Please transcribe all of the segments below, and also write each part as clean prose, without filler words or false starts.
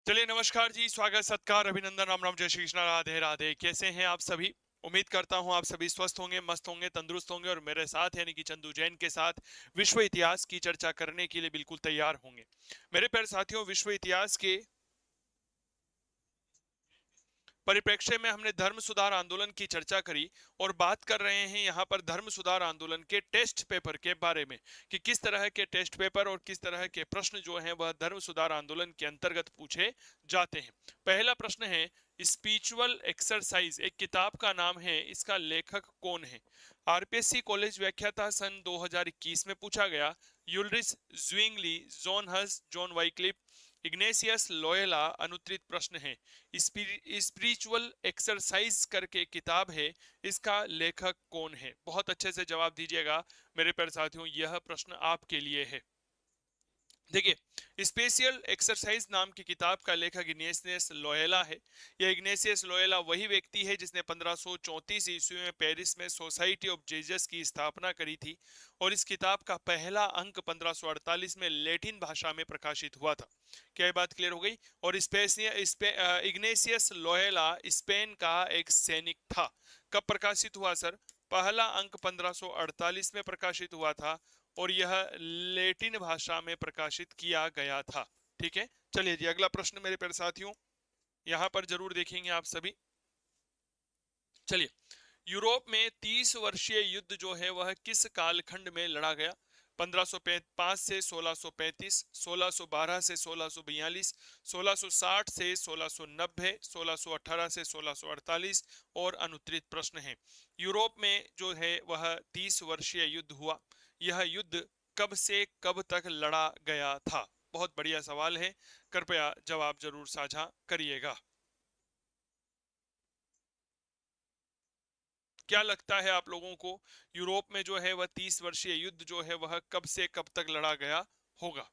चलिए नमस्कार जी, स्वागत सत्कार अभिनंदन राम राम जय श्री कृष्णा राधे राधे। कैसे हैं आप सभी? उम्मीद करता हूं आप सभी स्वस्थ होंगे, मस्त होंगे, तंदुरुस्त होंगे और मेरे साथ यानी कि चंदू जैन के साथ विश्व इतिहास की चर्चा करने के लिए बिल्कुल तैयार होंगे। मेरे प्यारे साथियों, विश्व इतिहास के परिप्रेक्ष्य में हमने धर्म सुधार आंदोलन की चर्चा करी और बात कर रहे हैं यहाँ पर धर्म सुधार आंदोलन के टेस्ट पेपर के बारे में कि किस तरह के टेस्ट पेपर और किस तरह के प्रश्न जो हैं वह धर्म सुधार आंदोलन के अंतर्गत पूछे जाते हैं। पहला प्रश्न है स्पिरिचुअल एक्सरसाइज, एक किताब का नाम है, इसका लेखक कौन है? आरपीएससी कॉलेज व्याख्याता सन 2021 में पूछा गया। यूलरिस ज्विंगली, जॉन हस, जॉन वाइक्लिफ, इग्नेशियस लोयला अनुत्तरित प्रश्न है। स्पिरिचुअल एक्सरसाइज करके किताब है, इसका लेखक कौन है? बहुत अच्छे से जवाब दीजिएगा मेरे प्यारे साथियों, यह प्रश्न आपके लिए है। देखिए, स्पेशल एक्सरसाइज नाम की किताब का लेखक इग्नेशियस लोयला है। यह इग्नेशियस लोयला वही व्यक्ति है जिसने 1534 ईस्वी में पेरिस में सोसाइटी ऑफ जीसस की स्थापना करी थी और इस किताब का पहला अंक 1548 में लैटिन भाषा में प्रकाशित हुआ था। क्या ये बात क्लियर हो गई? और इग्नेशियस लोयला स्पेन का एक सैनिक था। कब प्रकाशित हुआ सर? पहला अंक 1548 में प्रकाशित हुआ था और यह लैटिन भाषा में प्रकाशित किया गया था। ठीक है, चलिए जी अगला प्रश्न मेरे प्यारे साथियों यहां पर जरूर देखेंगे आप सभी। चलिए, यूरोप में 30 वर्षीय युद्ध जो है वह किस कालखंड में लड़ा गया? 1505 से 1635, 1612 से 1642, 1660 से 1690, 1618 से 1648 और अनुत्तरित प्रश्न है। यूरोप में जो है वह 30 वर्षीय युद्ध हुआ। यह युद्ध कब से कब तक लड़ा गया था? बहुत बढ़िया सवाल है, कृपया जवाब जरूर साझा करिएगा। क्या लगता है आप लोगों को, यूरोप में जो है वह 30 वर्षीय युद्ध जो है वह कब से कब तक लड़ा गया होगा?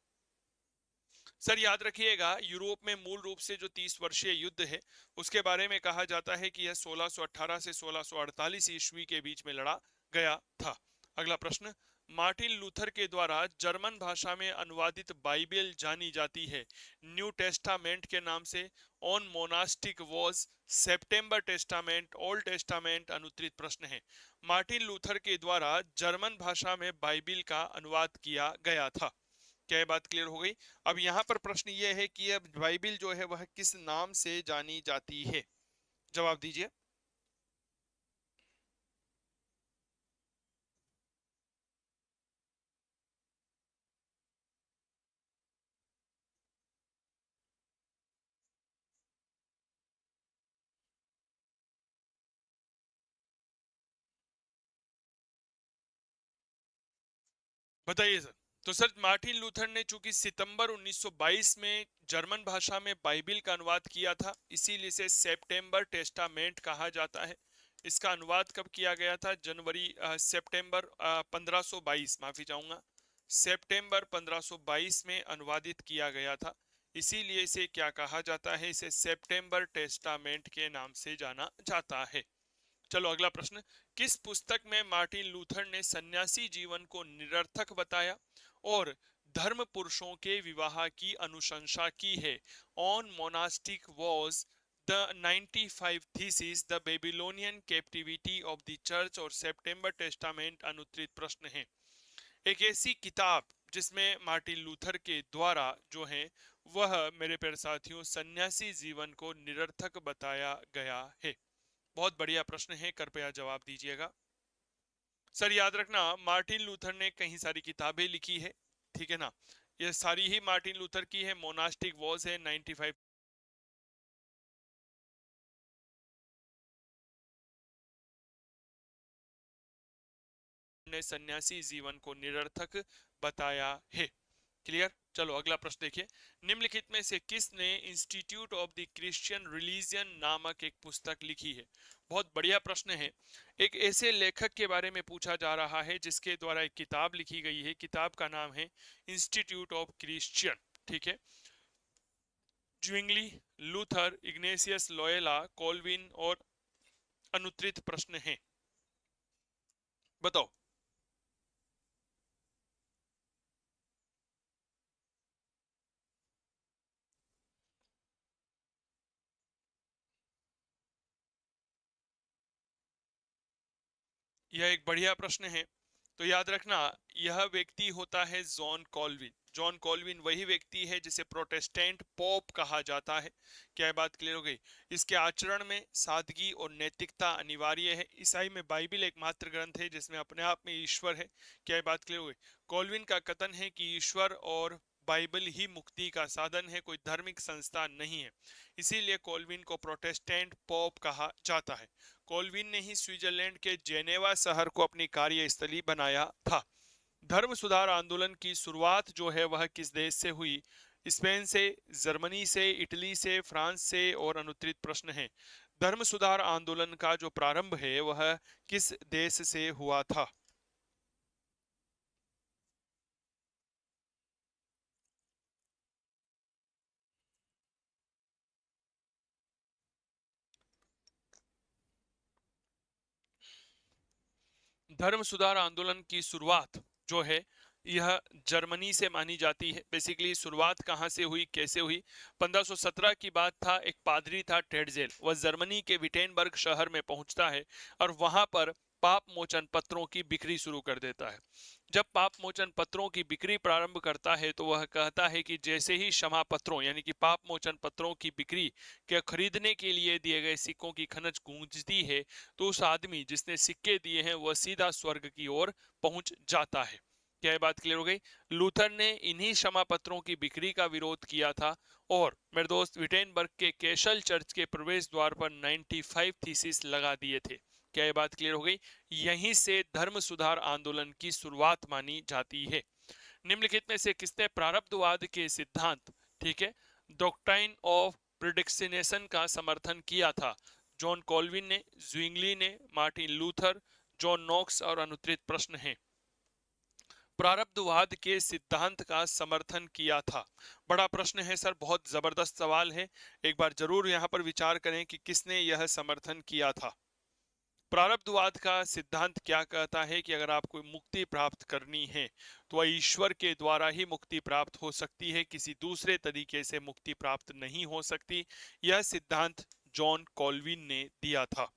सर याद रखिएगा, यूरोप में मूल रूप से जो 30 वर्षीय युद्ध है उसके बारे में कहा जाता है कि यह 1618 से 1648 ईस्वी के बीच में लड़ा गया था। अगला प्रश्न, मार्टिन लूथर के द्वारा जर्मन भाषा में अनुवादित बाइबल जानी जाती है न्यू टेस्टामेंट के नाम से। On monastic was, September testament, old testament? अनुत्तरित प्रश्न है। मार्टिन लूथर के द्वारा जर्मन भाषा में बाइबल का अनुवाद किया गया था। क्या ये बात क्लियर हो गई? अब यहाँ पर प्रश्न ये है कि अब बाइबिल जो है वह किस नाम से जानी जाती है? जवाब दीजिए। बताइए सर। तो सर मार्टिन लूथर ने चूंकि सितंबर 1922 में जर्मन भाषा में बाइबिल का अनुवाद किया था, इसीलिए इसे सेप्टेम्बर टेस्टामेंट कहा जाता है। इसका अनुवाद कब किया गया था? सितंबर 1522, माफी चाहूंगा, सितंबर 1522 में अनुवादित किया गया था। इसीलिए इसे क्या कहा जाता है? इसे सेप्टेम्बर टेस्टामेंट के नाम से जाना जाता है। चलो अगला प्रश्न, किस पुस्तक में मार्टिन लूथर ने सन्यासी जीवन को निरर्थक बताया और धर्म पुरुषों के विवाह की अनुशंसा की है? On monastic was, the 95 thesis, the Babylonian captivity of the church और सेप्टेम्बर टेस्टामेंट? अनुत्तरित प्रश्न है। एक ऐसी किताब जिसमें मार्टिन लूथर के द्वारा जो है वह मेरे प्यारे साथियों सन्यासी जीवन को निरर्थक बताया गया है। बहुत बढ़िया प्रश्न है, कृपया जवाब दीजिएगा। सर याद रखना, मार्टिन लूथर ने कई सारी किताबें लिखी है, ठीक है ना? ये सारी ही मार्टिन लूथर की है। मोनास्टिक वॉज है 95 ने सन्यासी जीवन को निरर्थक बताया है। क्लियर? चलो अगला प्रश्न देखिए। निम्नलिखित में से किसने institute of the Christian religion नामक एक पुस्तक लिखी है? बहुत बढ़िया प्रश्न है। एक ऐसे लेखक के बारे में पूछा जा रहा है जिसके द्वारा एक किताब लिखी गई है। किताब का नाम है इंस्टीट्यूट ऑफ क्रिश्चियन। ठीक है, ज्विंगली, लूथर, इग्नेशियस लोयला, कॉल्विन और अनुत्तरित प्रश्न है। बताओ। यह एक बढ़िया प्रश्न है। तो याद रखना, यह व्यक्ति होता है जॉन कॉल्विन। जॉन कॉल्विन वही व्यक्ति है जिसे प्रोटेस्टेंट पोप कहा जाता है। क्या ये बात क्लियर हो गई? इसके आचरण में सादगी और नैतिकता अनिवार्य है। ईसाई में बाइबिल एकमात्र ग्रंथ है जिसमें अपने आप में ईश्वर है। क्या ये बात क्लियर हो गई? कॉल्विन का कथन है कि ईश्वर और बाइबल ही मुक्ति का साधन है, कोई धार्मिक संस्था नहीं है। इसीलिए कॉल्विन को प्रोटेस्टेंट पोप कहा जाता है। कॉल्विन ने ही स्विट्जरलैंड के जेनेवा शहर को अपनी कार्यस्थली बनाया था। धर्म सुधार आंदोलन की शुरुआत जो है वह किस देश से हुई? स्पेन से, जर्मनी से, इटली से, फ्रांस से, और अनुत्तरित प्रश्न है। धर्म सुधार आंदोलन का जो प्रारंभ है वह किस देश से हुआ था? धर्म सुधार आंदोलन की शुरुआत जो है यह जर्मनी से मानी जाती है। बेसिकली शुरुआत कहाँ से हुई, कैसे हुई? 1517 की बात था। एक पादरी था टेडजेल, वह जर्मनी के विटेनबर्ग शहर में पहुंचता है और वहां पर पाप मोचन पत्रों की बिक्री शुरू कर देता है। जब पाप मोचन पत्रों की बिक्री प्रारंभ करता है तो वह कहता है कि जैसे ही क्षमा पत्रों यानी कि पाप मोचन पत्रों की बिक्री के खरीदने के लिए दिए गए सिक्कों की खनज गूंजती है तो उस आदमी जिसने सिक्के दिए हैं वह सीधा स्वर्ग की ओर पहुंच जाता है। क्या ये बात क्लियर हो गई? लूथर ने इन्हीं क्षमा पत्रों की बिक्री का विरोध किया था और मेरे दोस्त विटेनबर्ग के केशल चर्च के प्रवेश द्वार पर 95 थीसिस लगा दिए थे। क्या ये बात क्लियर हो गई? यहीं से धर्म सुधार आंदोलन की शुरुआत मानी जाती है। निम्नलिखित में से किसने प्रारब्धवाद के सिद्धांत, ठीक है, डॉक्ट्राइन ऑफ प्रिडिक्सिनेशन का समर्थन किया था? जॉन कॉल्विन ने, ज्विंगली ने, मार्टिन लूथर, जॉन नॉक्स, और अनुत्तरित प्रश्न है। प्रारब्धवाद के सिद्धांत का समर्थन किया था। बड़ा प्रश्न है सर, बहुत जबरदस्त सवाल है। एक बार जरूर यहाँ पर विचार करें कि किसने यह समर्थन किया था। प्रारब्धवाद का सिद्धांत क्या कहता है कि अगर आपको मुक्ति प्राप्त करनी है तो वह ईश्वर के द्वारा ही मुक्ति प्राप्त हो सकती है, किसी दूसरे तरीके से मुक्ति प्राप्त नहीं हो सकती। यह सिद्धांत जॉन कॉल्विन ने दिया था।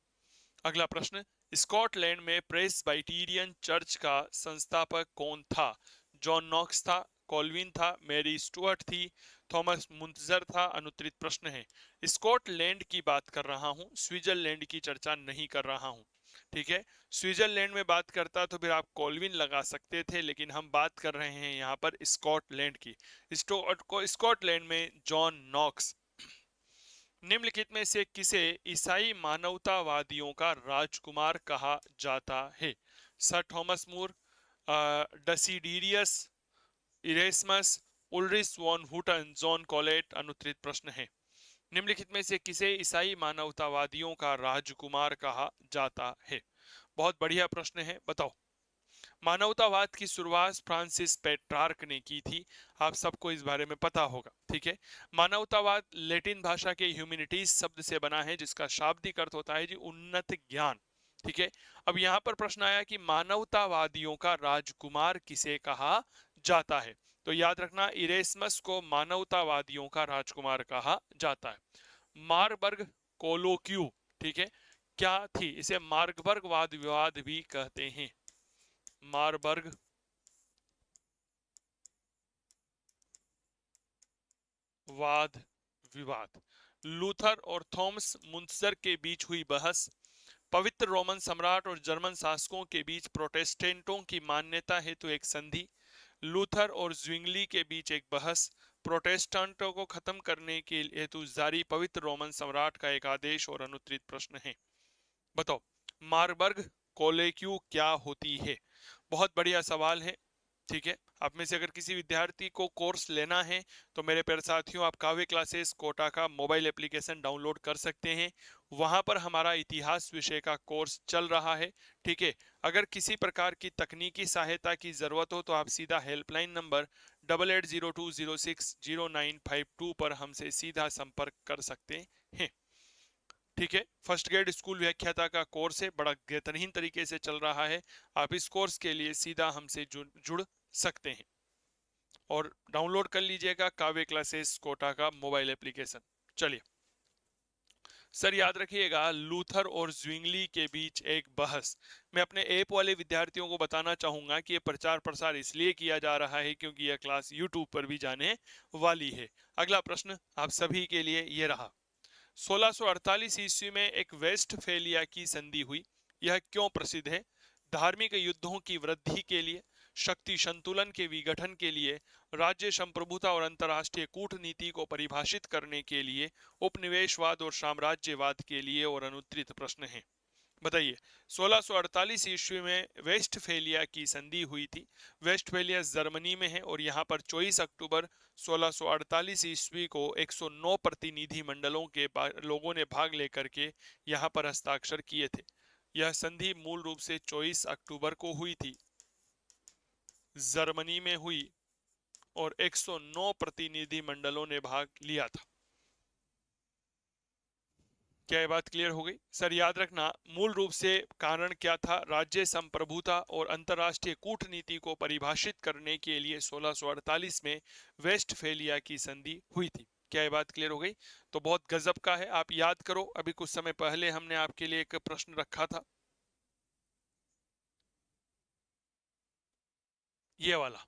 अगला प्रश्न, स्कॉटलैंड में प्रेस्बाइटेरियन चर्च का संस्थापक कौन था? जॉन नॉक्स था, कॉल्विन था, मैरी स्टुअर्ट थी, थॉमस मुंतजर था? अनुत्तरित प्रश्न है। स्कॉटलैंड की बात कर रहा हूं, स्विट्जरलैंड की चर्चा नहीं कर रहा हूं। ठीक है, स्विट्जरलैंड में बात करता तो फिर आप कॉल्विन लगा सकते थे, लेकिन हम बात कर रहे हैं यहाँ पर स्कॉटलैंड की। स्कॉटलैंड में जॉन नॉक्स। निम्नलिखित में से किसे ईसाई मानवतावादियों का राजकुमार कहा जाता है? सर थॉमस मूर, डसिडीरियस, इरेस्मस, उल्रिच वॉन हुटन, जॉन कॉलेट? अनुत्तरित प्रश्न है। निम्नलिखित में से किसे ईसाई मानवतावादियों का राजकुमार कहा जाता है? बहुत बढ़िया प्रश्न है, बताओ। मानवतावाद की शुरुआत फ्रांसिस पेट्रार्क ने की थी। आप सबको इस बारे में पता होगा। ठीक है, मानवतावाद लैटिन भाषा के ह्यूमैनिटीज शब्द से बना है जिसका शाब्दिक अर्थ होता है जी उन्नत ज्ञान। ठीक है, अब यहाँ पर प्रश्न आया कि मानवतावादियों का राजकुमार किसे कहा जाता है? तो याद रखना, इरेस्मस को मानवतावादियों का राजकुमार कहा जाता है। मारबर्ग कोलोक्यू, ठीक है, क्या थी? इसे मार्गबर्ग वाद विवाद भी कहते हैं। मारबर्ग वाद विवाद। लूथर और थॉमस मुंतजर के बीच हुई बहस। पवित्र रोमन सम्राट और जर्मन शासकों के बीच प्रोटेस्टेंटों की मान्यता हेतु एक संधि। लूथर और ज्विंगली के बीच एक बहस। प्रोटेस्टेंटों को खत्म करने के हेतु जारी पवित्र रोमन सम्राट का एक आदेश। और अनुत्तरित प्रश्न है, बताओ मारबर्ग कोलेक्यू क्या होती है? बहुत बढ़िया सवाल है। ठीक है, आप में से अगर किसी विद्यार्थी को कोर्स लेना है तो मेरे प्यारे साथियों, आप काव्य क्लासेस कोटा का मोबाइल एप्लीकेशन डाउनलोड कर सकते हैं। वहां पर हमारा इतिहास विषय का कोर्स चल रहा है। ठीक है, अगर किसी प्रकार की तकनीकी सहायता की जरूरत हो तो आप सीधा हेल्पलाइन नंबर 8802060952 पर हमसे सीधा संपर्क कर सकते हैं। ठीक है, फर्स्ट ग्रेड स्कूल व्याख्याता का कोर्स है, बड़ा बेहतरीन तरीके से चल रहा है। आप इस कोर्स के लिए सीधा हमसे जुड़ सकते हैं और डाउनलोड कर लीजिएगा काव्य क्लासेस कोटा का मोबाइल एप्लीकेशन। चलिए, सर याद रखिएगा, लूथर और ज्विंगली के बीच एक बहस। मैं अपने ऐप वाले विद्यार्थियों को बताना चाहूंगा कि ये प्रचार प्रसार इसलिए किया जा रहा है क्योंकि यह क्लास यूट्यूब पर भी जाने वाली है। अगला प्रश्न आप सभी के लिए ये रहा। 1648 ईस्वी में एक वेस्टफेलिया की संधि हुई। यह क्यों प्रसिद्ध है? धार्मिक युद्धों की वृद्धि के लिए, शक्ति संतुलन के विघटन के लिए, राज्य संप्रभुता और अंतर्राष्ट्रीय कूटनीति को परिभाषित करने के लिए, उपनिवेशवाद और साम्राज्यवाद के लिए, और अनुत्तरित प्रश्न है। बताइए। 1648 ईस्वी में वेस्टफेलिया की संधि हुई थी। वेस्टफेलिया जर्मनी में है और यहाँ पर 24 अक्टूबर 1648 ईस्वी को 109 प्रतिनिधि मंडलों के लोगों ने भाग लेकर के यहाँ पर हस्ताक्षर किए थे। यह संधि मूल रूप से 24 अक्टूबर को हुई थी, जर्मनी में हुई और 109 प्रतिनिधि मंडलों ने भाग लिया था। क्या ये बात क्लियर हो गई? सर याद रखना, मूल रूप से कारण क्या था? राज्य संप्रभुता और अंतर्राष्ट्रीय कूटनीति को परिभाषित करने के लिए 1648 में वेस्टफेलिया की संधि हुई थी। क्या ये बात क्लियर हो गई? तो बहुत गजब का है, आप याद करो। अभी कुछ समय पहले हमने आपके लिए एक प्रश्न रखा था, ये वाला,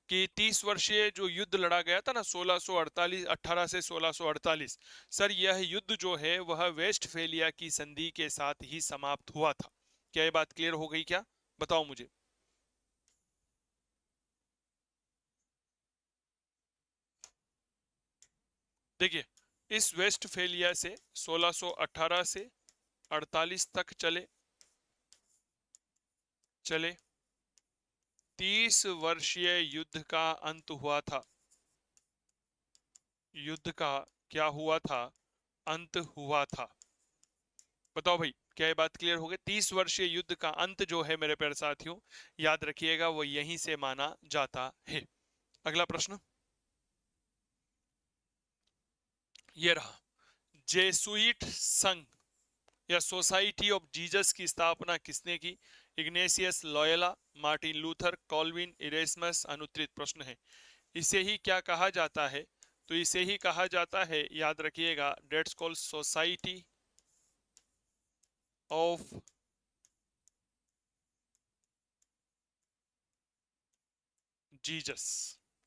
कि 30 वर्षीय जो युद्ध लड़ा गया था ना 1648 18 से 1648, सर यह युद्ध जो है वह वेस्टफेलिया की संधि के साथ ही समाप्त हुआ था। क्या ये बात क्लियर हो गई क्या? बताओ मुझे। देखिए, इस वेस्टफेलिया से 1618 से 48 तक चले 30 वर्षीय युद्ध का अंत हुआ था। युद्ध का क्या हुआ था? अंत हुआ था। बताओ भाई, क्या ये बात क्लियर हो गई? 30 वर्षीय युद्ध का अंत जो है मेरे प्यारे साथियों, याद रखिएगा, वो यहीं से माना जाता है। अगला प्रश्न ये रहा। जेसुइट संघ या सोसाइटी ऑफ जीसस की स्थापना किसने की? Ignatius Loyola, Martin Luther, Calvin, Erasmus? अनुत्तरित प्रश्न है। इसे ही क्या कहा जाता है? तो इसे ही कहा जाता है, याद रखिएगा, that's called society of Jesus.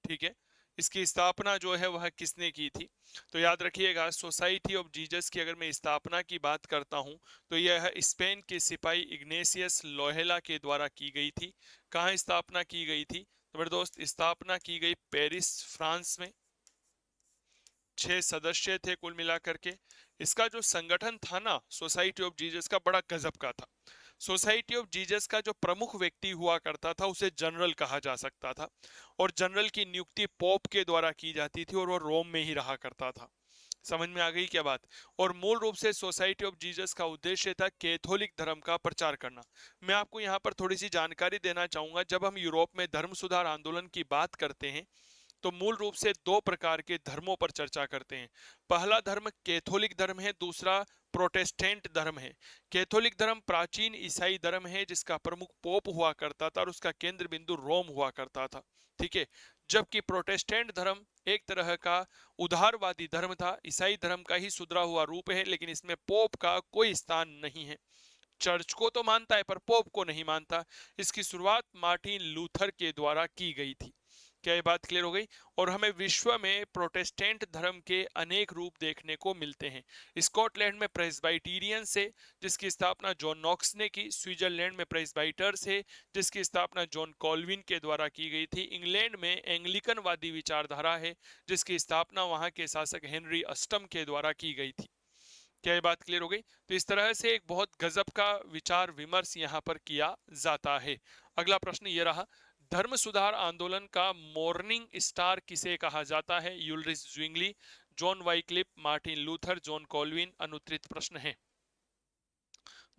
ठीक है, इसकी स्थापना जो है वह किसने की थी? तो याद रखिएगा, सोसाइटी ऑफ जीसस की अगर मैं स्थापना की बात करता हूं तो यह स्पेन के सिपाही इग्नेशियस लोहेला के द्वारा की गई थी। कहाँ स्थापना की गई थी? तो मेरे दोस्त, स्थापना की गई पेरिस, फ्रांस में। 6 सदस्य थे कुल मिलाकर के। इसका जो संगठन था ना सोसाइटी ऑफ जीसस का, बड़ा गजब का था। सोसाइटी ऑफ जीसस का जो प्रमुख व्यक्ति हुआ करता था उसे जनरल कहा जा सकता था, और जनरल की नियुक्ति पोप के द्वारा की जाती थी और वो रोम में ही रहा करता था। समझ में आ गई क्या बात? और मूल रूप से सोसाइटी ऑफ जीसस का उद्देश्य था कैथोलिक धर्म का प्रचार करना। मैं आपको यहाँ पर थोड़ी सी जानकारी देना चाहूंगा। जब हम यूरोप में धर्म सुधार आंदोलन की बात करते हैं तो मूल रूप से दो प्रकार के धर्मों पर चर्चा करते हैं। पहला धर्म कैथोलिक धर्म है, दूसरा प्रोटेस्टेंट धर्म है। कैथोलिक धर्म प्राचीन ईसाई धर्म है जिसका प्रमुख पोप हुआ करता था और उसका केंद्र बिंदु रोम हुआ करता था। ठीक है, जबकि प्रोटेस्टेंट धर्म एक तरह का उदारवादी धर्म था, ईसाई धर्म का ही सुधरा हुआ रूप है, लेकिन इसमें पोप का कोई स्थान नहीं है। चर्च को तो मानता है पर पोप को नहीं मानता। इसकी शुरुआत मार्टिन लूथर के द्वारा की गई थी। क्या ये बात क्लियर हो गई? और हमें विश्व में प्रोटेस्टेंट धर्म के अनेक रूप देखने को मिलते हैं। स्कॉटलैंड में प्रेस्बाइटेरियन से, जिसकी स्थापना जॉन नॉक्स ने की। स्विट्जरलैंड में प्रेस्बाइटर्स है, जिसकी स्थापना जॉन कॉल्विन के द्वारा की गई थी। इंग्लैंड में एंग्लिकनवादी विचारधारा है, जिसकी स्थापना वहां के शासक हेनरी अष्टम के द्वारा की गई थी। क्या ये बात क्लियर हो गई? तो इस तरह से एक बहुत गजब का विचार विमर्श यहाँ पर किया जाता है। अगला प्रश्न ये रहा। धर्म सुधार आंदोलन का मॉर्निंग स्टार किसे कहा जाता है? Ulrich Zwingli, John Wycliffe, Martin Luther, John Calvin? अनुत्तरित प्रश्न है।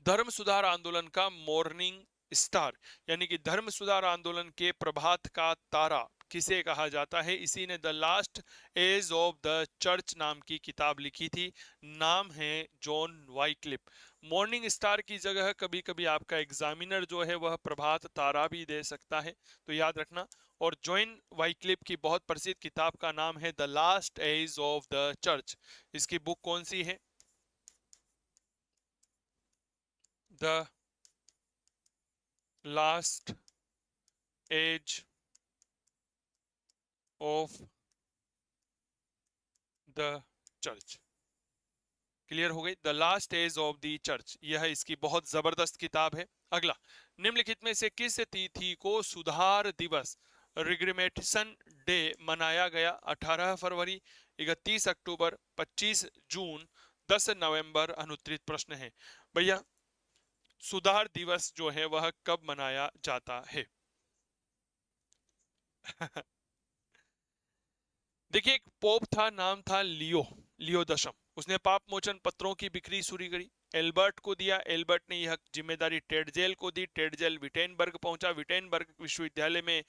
धर्म सुधार आंदोलन का मॉर्निंग स्टार यानी कि धर्म सुधार आंदोलन के प्रभात का तारा किसे कहा जाता है? इसी ने the last age of the church नाम की किताब लिखी थी। नाम है जॉन वाइक्लिफ। मॉर्निंग स्टार की जगह कभी कभी आपका एग्जामिनर जो है वह प्रभात तारा भी दे सकता है, तो याद रखना। और जॉन वाइक्लिफ की बहुत प्रसिद्ध किताब का नाम है the last age of the church. इसकी बुक कौन सी है? The last age of the church. Clear हो गई, the last age of the church, यह इसकी बहुत जबरदस्त किताब है। अगला, निम्नलिखित में से किस तिथि को सुधार दिवस रिग्रेमेशन डे मनाया गया? 18 फरवरी, 31 अक्टूबर, 25 जून, 10 नवंबर। अनुत्तरित प्रश्न है भैया, सुधार दिवस जो है वह कब मनाया जाता है? देखिए, एक पोप था, नाम था लियो, लियो दशम। उसने पाप मोचन पत्रों की बिक्री शुरू करी, एल्बर्ट को दिया, एल्बर्ट ने यह जिम्मेदारी टेडजेल को दी, टेडजेल विटेनबर्ग पहुंचा, विटेनबर्ग विश्वविद्यालय में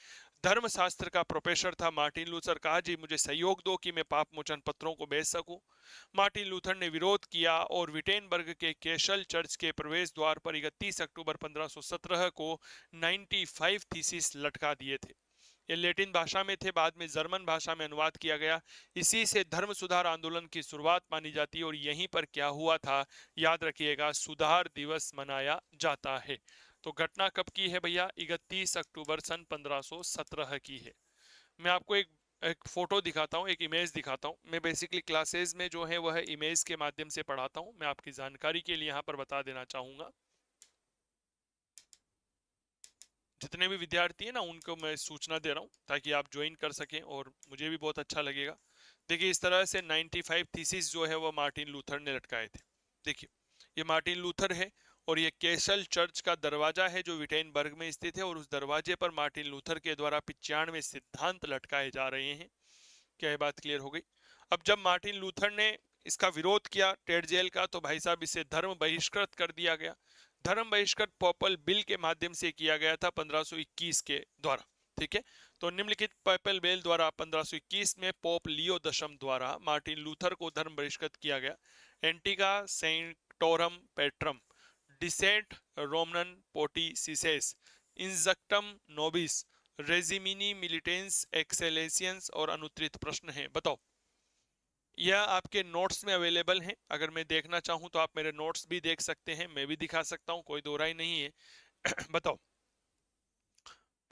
धर्मशास्त्र का प्रोफेसर था मार्टिन लूथर। कहा जी मुझे सहयोग दो कि मैं पाप मोचन पत्रों को बेच सकूं। मार्टिन लूथर ने विरोध किया और विटेनबर्ग के केशल चर्च के प्रवेश द्वार पर 31 अक्टूबर 1517 को 95 थीसिस लटका दिए थे। ये लैटिन भाषा में थे, बाद में जर्मन भाषा में अनुवाद किया गया। इसी से धर्म सुधार आंदोलन की शुरुआत मानी जाती है। और यहीं पर क्या हुआ था, याद रखिएगा, सुधार दिवस मनाया जाता है। तो घटना कब की है भैया? 31 अक्टूबर सन 1517 की है। मैं आपको एक फोटो दिखाता हूँ, एक इमेज दिखाता हूँ। मैं बेसिकली क्लासेज में जो है वह इमेज के माध्यम से पढ़ाता हूँ। मैं आपकी जानकारी के लिए यहाँ पर बता देना चाहूंगा, जितने भी विद्यार्थी हैं ना उनको मैं सूचना दे रहा हूँ ताकि आप ज्वाइन कर सकें और मुझे भी बहुत अच्छा लगेगा। देखिए, इस तरह से 95 थीसिस जो है वो मार्टिन लूथर ने लटकाए थे। देखिए, ये मार्टिन लूथर है और ये केसल चर्च का दरवाजा है जो विटेनबर्ग में स्थित है, और उस दरवाजे पर मार्टिन लूथर के द्वारा 95 सिद्धांत लटकाए जा रहे हैं। क्या ये बात क्लियर हो गई? अब जब मार्टिन लूथर ने इसका विरोध किया टेडजेल का, तो भाई साहब इसे धर्म बहिष्कृत कर दिया गया। धर्म बहिष्कृत पॉपल बिल के माध्यम से किया गया था 1521 के द्वारा। ठीक है, तो निम्नलिखित पॉपल बिल द्वारा 1521 में पोप लियो दशम द्वारा मार्टिन लूथर को धर्म बहिष्कृत किया गया। एंटिका सेंटोरम पेट्रम, डिसेंट रोमनन पोटिसिसेस, इंजक्टम नोबिस, रेजिमिनी मिलिटेंस एक्सेलेसियंस। और अनुत्तरित प्रश्न है, बताओ। यह आपके नोट्स में अवेलेबल है, अगर मैं देखना चाहूं तो आप मेरे नोट्स भी देख सकते हैं, मैं भी दिखा सकता हूं, कोई दो राय नहीं है। बताओ।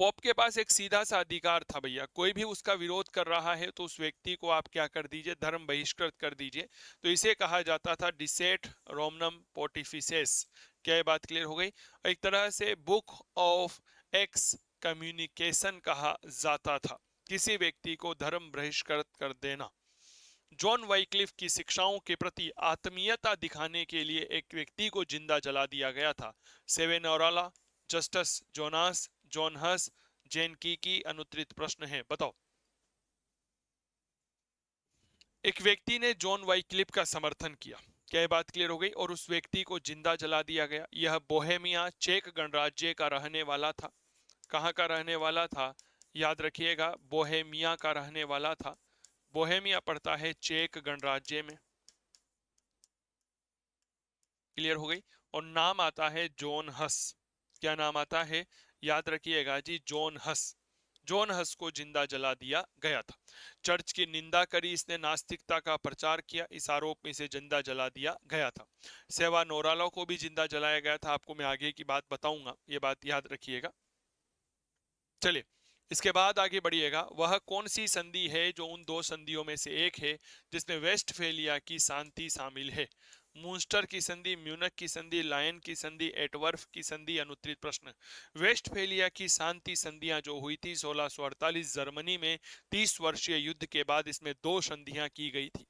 पोप के पास एक सीधा सा अधिकार था भैया, कोई भी उसका विरोध कर रहा है तो उस व्यक्ति को आप क्या कर दीजिए, धर्म बहिष्कृत कर दीजिए। तो इसे कहा जाता था डिसेट रोमनम पोटिफिसेस। क्या ये बात क्लियर हो गई? एक तरह से बुक ऑफ एक्स कम्युनिकेशन कहा जाता था किसी व्यक्ति को धर्म बहिष्कृत कर देना। जॉन वाइक्लिफ की शिक्षाओं के प्रति आत्मीयता दिखाने के लिए एक व्यक्ति को जिंदा जला दिया गया था। सेवेनोराला, जस्टस जोनास, जॉन हस, जेन की अनुत्तरित प्रश्न है, बताओ। एक व्यक्ति ने जॉन वाइक्लिफ का समर्थन किया, क्या ये बात क्लियर हो गई? और उस व्यक्ति को जिंदा जला दिया गया। यह बोहेमिया चेक गणराज्य का रहने वाला था। कहाँ का रहने वाला था? याद रखिएगा, बोहेमिया का रहने वाला था। बोहेमिया पड़ता है चेक गणराज्य में। क्लियर हो गई? और नाम आता है जॉन हस। क्या नाम आता है? याद रखिएगा जी, जॉन हस। जॉन हस को जिंदा जला दिया गया था। चर्च की निंदा करी इसने, नास्तिकता का प्रचार किया, इस आरोप में इसे जिंदा जला दिया गया था। सेवा नोराला को भी जिंदा जलाया गया था, आपको मैं आगे की बात बताऊंगा, ये बात याद रखिएगा। चलिए, इसके बाद आगे बढ़िएगा। वह कौन सी संधि है जो उन दो संधियों में से एक है जिसमें वेस्टफेलिया की शांति शामिल है? मूंस्टर की संधि, म्यूनक की संधि, लायन की संधि, एटवर्फ की संधि। अनुत्तरित प्रश्न। वेस्टफेलिया की शांति संधियां जो हुई थी 1648 जर्मनी में 30 वर्षीय युद्ध के बाद, इसमें दो संधियां की गई थी।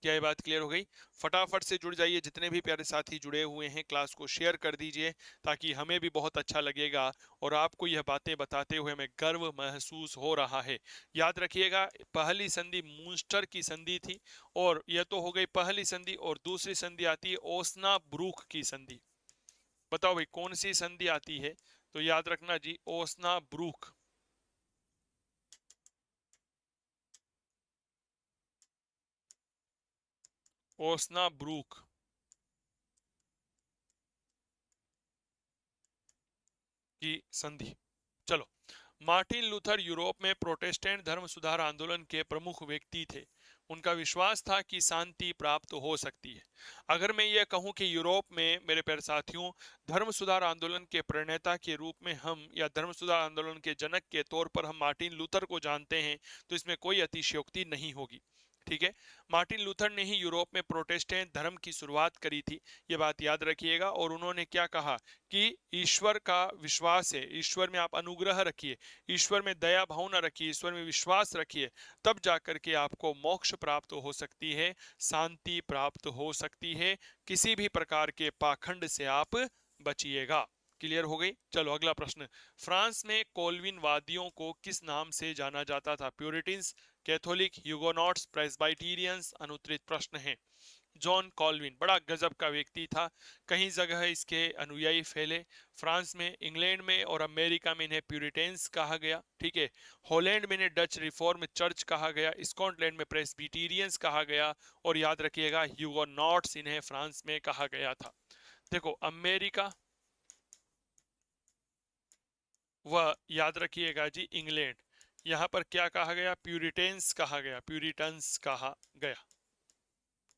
क्या ये बात क्लियर हो गई? फटाफट से जुड़ जाइए, जितने भी प्यारे साथी जुड़े हुए हैं क्लास को शेयर कर दीजिए ताकि हमें भी बहुत अच्छा लगेगा और आपको यह बातें बताते हुए हमें गर्व महसूस हो रहा है। याद रखिएगा, पहली संधि मूंस्टर की संधि थी, और यह तो हो गई पहली संधि, और दूसरी संधि आती है ओस्नाब्रूक की संधि। बताओ भाई कौन सी संधि आती है? तो याद रखना जी, ओस्नाब्रूक। ओस्नाब्रूक की संधि। चलो, मार्टिन लूथर यूरोप में प्रोटेस्टेंट धर्म सुधार आंदोलन के प्रमुख व्यक्ति थे। उनका विश्वास था कि शांति प्राप्त हो सकती है। अगर मैं ये कहूं कि यूरोप में मेरे प्यारे साथियों धर्म सुधार आंदोलन के प्रणेता के रूप में हम या धर्म सुधार आंदोलन के जनक के तौर पर हम मार्टिन लूथर को जानते हैं तो इसमें कोई अतिशयोक्ति नहीं होगी। ठीक है, मार्टिन लूथर ने ही यूरोप में प्रोटेस्टेंट धर्म की शुरुआत करी थी, ये बात याद रखिएगा। और उन्होंने क्या कहा कि ईश्वर का विश्वास है, ईश्वर में आप अनुग्रह रखिए, ईश्वर में दया भावना रखिए, ईश्वर में विश्वास रखिए, तब जाकर के आपको मोक्ष प्राप्त हो सकती है, शांति प्राप्त हो सकती है, किसी भी प्रकार के पाखंड से आप बचिएगा। क्लियर हो गई। चलो अगला प्रश्न, फ्रांस में कोल्विन वादियों को किस नाम से जाना जाता था? प्यूरिटिन्स, कैथोलिक, ह्यूगोनॉट्स, प्रेस्बाइटेरियंस? अनुत्तरित प्रश्न है। जॉन कॉल्विन बड़ा गजब का व्यक्ति था, कई जगह इसके अनुयायी फैले, फ्रांस में, इंग्लैंड में और अमेरिका में इन्हें प्यूरिटेंस कहा गया। ठीक है, हॉलैंड में इन्हें डच रिफॉर्म चर्च कहा गया, स्कॉटलैंड में प्रेस्बिटेरियंस कहा गया और याद रखिएगा ह्यूगोनॉट्स इन्हें फ्रांस में कहा गया था। देखो अमेरिका वह याद रखिएगा जी इंग्लैंड, यहां पर क्या कहा गया? प्यूरिटेंस कहा गया, प्यूरिटन्स कहा गया।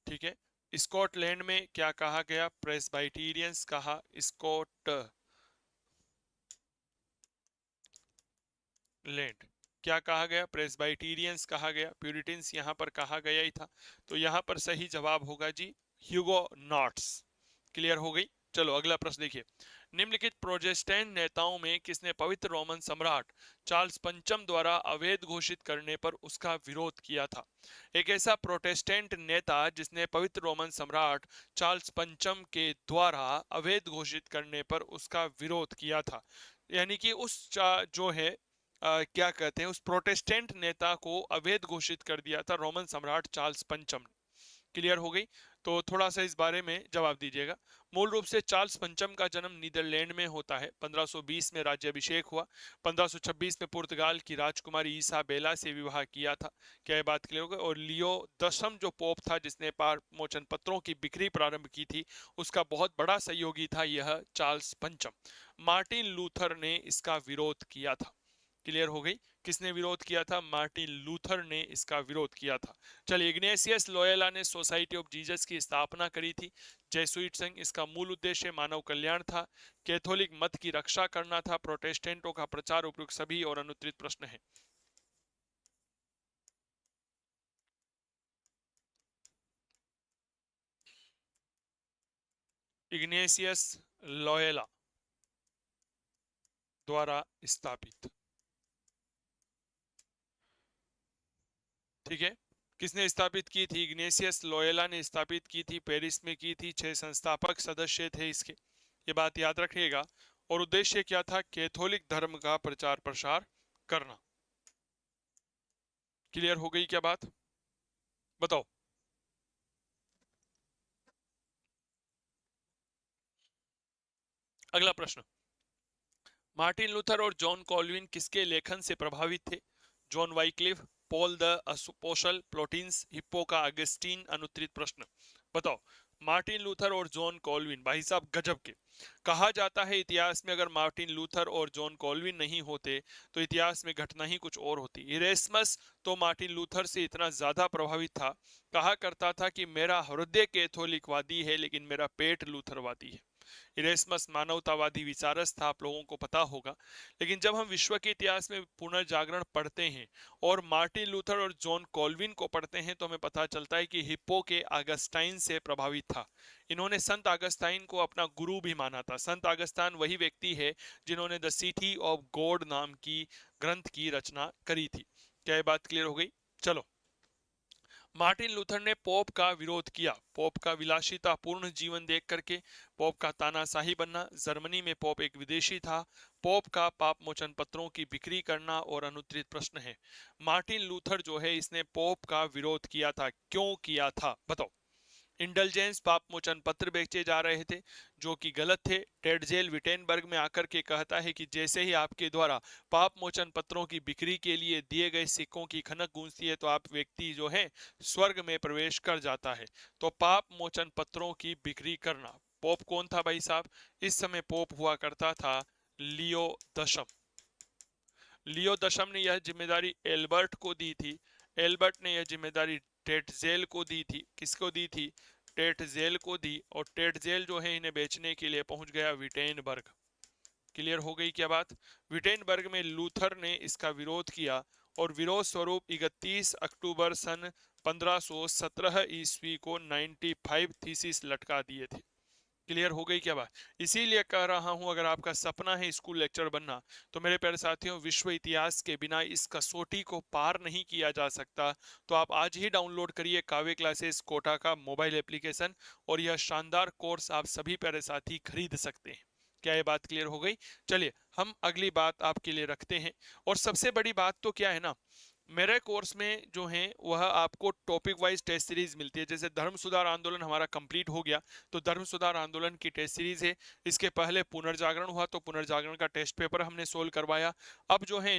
ठीक है, स्कॉटलैंड में क्या कहा गया? प्रेस्बाइटेरियंस कहा, स्कॉटलैंड क्या कहा गया? प्रेस्बाइटेरियंस कहा गया, प्यूरिटन्स यहां पर कहा गया ही था, तो यहां पर सही जवाब होगा जी ह्यूगोनॉट्स। क्लियर हो गई। चलो अगला प्रश्न देखिए, निम्नलिखित प्रोटेस्टेंट नेताओं में किसने पवित्र रोमन सम्राट चार्ल्स पंचम द्वारा अवैध घोषित करने पर उसका विरोध किया था? एक ऐसा प्रोटेस्टेंट नेता जिसने पवित्र रोमन सम्राट चार्ल्स पंचम के द्वारा अवैध घोषित करने पर उसका विरोध किया था, यानी कि उस जो है क्या कहते हैं, उस प्रोटेस्टेंट नेता को अवैध घोषित कर दिया था रोमन सम्राट चार्ल्स पंचम ने। क्लियर हो गई। तो थोड़ा सा इस बारे में जवाब दीजिएगा। मूल रूप से चार्ल्स पंचम का जन्म नीदरलैंड में होता है, 1520 में राज्याभिषेक हुआ, 1526 में पुर्तगाल की राजकुमारी इसाबेला से विवाह किया था। क्या ये बात क्लियर हो गई? और लियो दसम जो पोप था जिसने पार मोचन पत्रों की बिक्री प्रारंभ की थी, उसका बहुत बड़ा सहयोगी था यह चार्ल्स पंचम। मार्टिन लूथर ने इसका विरोध किया था। क्लियर हो गई। किसने विरोध किया था? मार्टिन लूथर ने इसका विरोध किया था। चलिए, इग्नेशियस लोयोला ने सोसाइटी ऑफ जीसस की स्थापना करी थी, जेसुइट संघ। इसका मूल उद्देश्य मानव कल्याण था, कैथोलिक मत की रक्षा करना था, प्रोटेस्टेंटों का प्रचार, उपयुक्त सभी। और अनुत्तरित प्रश्न है। इग्नेशियस लोयोला द्वारा स्थापित। ठीक है, किसने स्थापित की थी? इग्नेशियस लोयोला ने स्थापित की थी, पेरिस में की थी। 6 संस्थापक सदस्य थे इसके, ये बात याद रखिएगा। और उद्देश्य क्या था? कैथोलिक धर्म का प्रचार प्रसार करना। क्लियर हो गई क्या बात? बताओ। अगला प्रश्न, मार्टिन लूथर और जॉन कॉल्विन किसके लेखन से प्रभावित थे? John Wycliffe, Paul the Apostle, Plotinus, Hippo का अगस्टीन? अनुत्तरित प्रश्न बताओ। मार्टिन लूथर और जॉन कॉल्विन, भाई साहब गजब के। कहा जाता है इतिहास में अगर मार्टिन लूथर और जॉन कॉल्विन नहीं होते तो इतिहास में घटना ही कुछ और होती। इरेस्मस तो मार्टिन लूथर से इतना ज्यादा प्रभावित था, कहा करता था कि मेरा हृदय कैथोलिकवादी है लेकिन मेरा पेट लूथरवादी है। इरेस्मस मानवतावादी विचारक था, आप लोगों को पता होगा। लेकिन जब हम विश्व के इतिहास में पुनर्जागरण पढ़ते हैं और मार्टिन लूथर और जॉन कॉल्विन को पढ़ते हैं तो हमें पता चलता है कि हिप्पो के अगस्टाइन से प्रभावित था। इन्होंने संत अगस्ताइन को अपना गुरु भी माना था। संत अगस्ताइन वही व्यक्ति है जिन्होंने द सिटी ऑफ गॉड नाम की ग्रंथ की रचना करी थी। क्या ये बात क्लियर हो गई? चलो, मार्टिन लूथर ने पोप का विरोध किया, पोप का विलासिता पूर्ण जीवन देख करके, पोप का तानाशाही बनना, जर्मनी में पोप एक विदेशी था, पोप का पाप मोचन पत्रों की बिक्री करना। और अनुत्तरित प्रश्न है, मार्टिन लूथर जो है इसने पोप का विरोध किया था, क्यों किया था बताओ। इंडल्जेंस पाप मोचन पत्र बेचे जा रहे थे जो कि गलत थे। टेडजेल विटेनबर्ग में आकर के कहता है कि जैसे ही आपके द्वारा पाप मोचन पत्रों की बिक्री के लिए दिए गए सिक्कों की खनक गूंजती है तो आप व्यक्ति जो है स्वर्ग में प्रवेश कर जाता है। तो पाप मोचन पत्रों की बिक्री करना। पोप कौन था भाई साहब? इस समय पोप हुआ करता था लियो दशम। लियो दशम ने यह जिम्मेदारी एल्बर्ट को दी थी। एल्बर्ट ने यह जिम्मेदारी टेटजेल को दी थी। किसको दी थी? टेटजेल को दी, और टेटजेल जो है इन्हें बेचने के लिए पहुंच गया विटेनबर्ग। क्लियर हो गई क्या बात? विटेनबर्ग में लूथर ने इसका विरोध किया और विरोध स्वरूप 31 अक्टूबर सन 1517 ईस्वी को 95 थीसिस लटका दिए थे। क्लियर हो गई क्या बात? इसीलिए कह रहा हूं, अगर आपका सपना है स्कूल लेक्चर बनना, तो मेरे प्यारे साथियों, विश्व इतिहास के बिना इस कसौटी को पार नहीं किया जा सकता। तो आप आज ही डाउनलोड करिए काव्य क्लासेस कोटा का मोबाइल एप्लीकेशन, और यह शानदार कोर्स आप सभी प्यारे साथी खरीद सकते हैं। क्या ये बात क्लियर हो गई? चलिए हम अगली बात आपके लिए रखते हैं। और सबसे बड़ी बात तो क्या है ना, मेरे कोर्स में जो है वह आपको टॉपिक वाइज टेस्ट सीरीज मिलती है। जैसे धर्म सुधार आंदोलन हमारा कंप्लीट हो गया, तो धर्म सुधार आंदोलन की टेस्ट सीरीज है। इसके पहले पुनर्जागरण हुआ, तो पुनर्जागरण का टेस्ट पेपर हमने सोल्व करवाया। अब जो है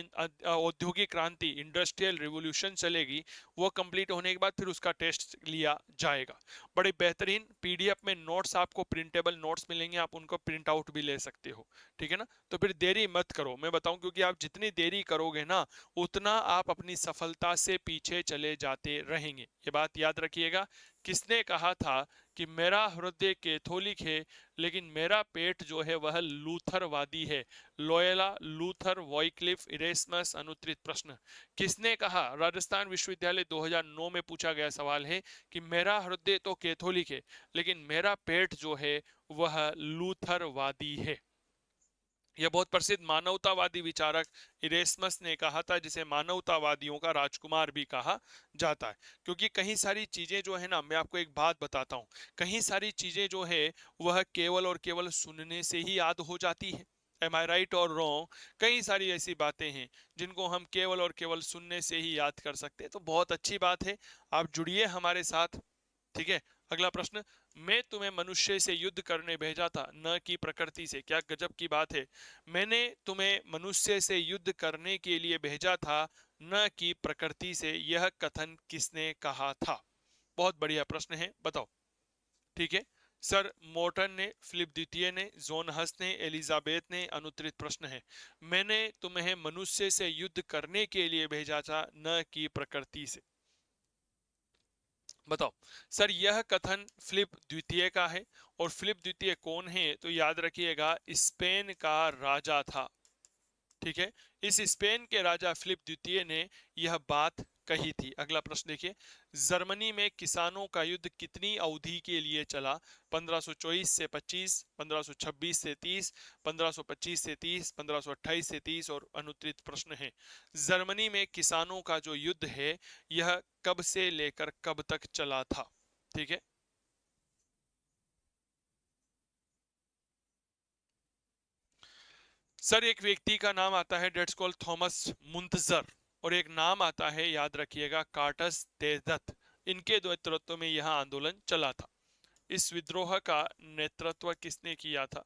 औद्योगिक क्रांति, इंडस्ट्रियल रिवोल्यूशन चलेगी, वो कंप्लीट होने के बाद फिर उसका टेस्ट लिया जाएगा। बड़े बेहतरीन पीडीएफ में नोट्स, आपको प्रिंटेबल नोट्स मिलेंगे, आप उनको प्रिंट आउट भी ले सकते हो। ठीक है ना? तो फिर देरी मत करो, मैं बताऊं, क्योंकि आप जितनी देरी करोगे ना, उतना आप अपनी सफलता से पीछे चले जाते रहेंगे। ये बात याद रखिएगा। किसने कहा था कि मेरा हृदय कैथोलिक है लेकिन मेरा पेट जो है वह लूथरवादी है? Loyola, Luther, वॉयक्लिफ, इरेस्मस। अनुत्तरित प्रश्न। किसने कहा? राजस्थान विश्वविद्यालय 2009 में पूछा गया सवाल है कि मेरा हृदय तो कैथोलिक है लेकिन मेरा पेट जो है वह लूथरवादी है। यह बहुत प्रसिद्ध मानवतावादी विचारक इरेस्मस ने कहा था, जिसे मानवतावादियों का राजकुमार भी कहा जाता है। क्योंकि कहीं सारी चीजें जो है ना, मैं आपको एक बात बताता हूं, कहीं सारी चीजें जो है वह केवल और केवल सुनने से ही याद हो जाती है। एम आई राइट और रॉन्ग? कई सारी ऐसी बातें हैं जिनको हम केवल और केवल सुनने से ही याद कर सकते हैं। तो बहुत अच्छी बात है, आप जुड़िए हमारे साथ। ठीक है, अगला प्रश्न। मैं तुम्हें मनुष्य से युद्ध करने भेजा था, न कि प्रकृति से। क्या गजब की बात है! मैंने तुम्हें मनुष्य से युद्ध करने के लिए भेजा था, न कि प्रकृति से। यह कथन किसने कहा था? बहुत बढ़िया प्रश्न है, बताओ। ठीक है, सर मोर्टन ने, फिलिप द्वितीय ने, जोन हस ने, एलिजाबेथ ने। अनुत्तरित प्रश्न है, मैंने तुम्हें मनुष्य से युद्ध करने के लिए भेजा था, न कि प्रकृति से। बताओ सर, यह कथन फिलिप द्वितीय का है। और फिलिप द्वितीय कौन है? तो याद रखिएगा, स्पेन का राजा था। ठीक है, इस स्पेन के राजा फिलिप द्वितीय ने यह बात कही थी। अगला प्रश्न देखिए, जर्मनी में किसानों का युद्ध कितनी अवधि के लिए चला? 1524 से 25, 1526 से 30, 1525 से 30, 1528 से 30। और अनुत्तरित प्रश्न है, जर्मनी में किसानों का जो युद्ध है यह कब से लेकर कब तक चला था? ठीक है, सर एक व्यक्ति का नाम आता है, डेट्स कॉल्ड थॉमस मुंतजर, और एक नाम आता है, याद रखिएगा, कार्टस तेजत। इनके नेतृत्व में यह आंदोलन चला था। इस विद्रोह का नेतृत्व किसने किया था?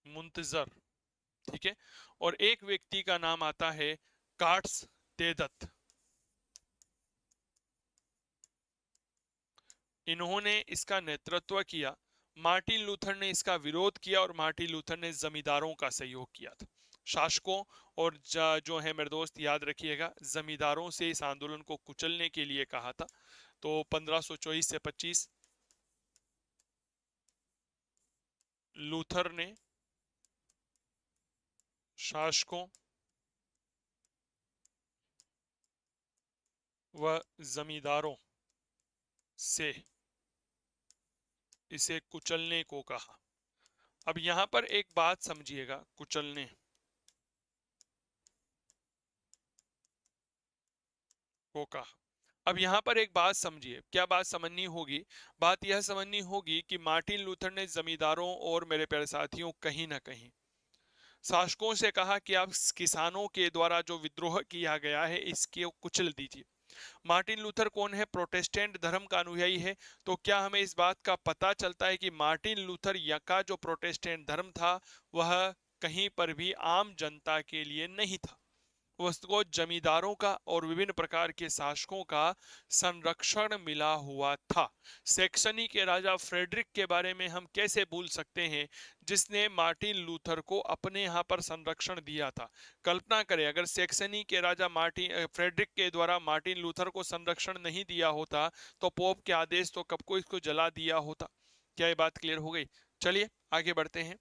मुंतजर। ठीक है, और एक व्यक्ति का नाम आता है कार्ट्स तेदत। इन्होंने इसका नेतृत्व किया। मार्टिन लूथर ने इसका विरोध किया, और मार्टिन लूथर ने जमींदारों का सहयोग किया था। शासकों और जो है मेरे दोस्त, याद रखिएगा, जमींदारों से इस आंदोलन को कुचलने के लिए कहा था। तो 1524 से 25 लूथर ने शासकों व जमींदारों से इसे कुचलने को कहा। अब यहां पर एक बात समझिएगा, कुचलने को कहा। अब यहां पर एक बात समझिए, क्या बात समझनी होगी? बात यह समझनी होगी कि मार्टिन लूथर ने जमींदारों और मेरे प्यारे साथियों कहीं ना कहीं शासकों से कहा कि आप किसानों के द्वारा जो विद्रोह किया गया है इसके कुचल दीजिए। मार्टिन लूथर कौन है? प्रोटेस्टेंट धर्म का अनुयायी है। तो क्या हमें इस बात का पता चलता है कि मार्टिन लूथर का जो प्रोटेस्टेंट धर्म था वह कहीं पर भी आम जनता के लिए नहीं था? वस्तु को जमींदारों का और विभिन्न प्रकार के शासकों का संरक्षण मिला हुआ था। सैक्सनी के राजा फ्रेडरिक के बारे में हम कैसे भूल सकते हैं, जिसने मार्टिन लूथर को अपने यहाँ पर संरक्षण दिया था। कल्पना करें अगर सैक्सनी के राजा मार्टिन फ्रेडरिक के द्वारा मार्टिन लूथर को संरक्षण नहीं दिया होता तो पोप के आदेश तो कब को इसको जला दिया होता। क्या ये बात क्लियर हो गई? चलिए आगे बढ़ते हैं।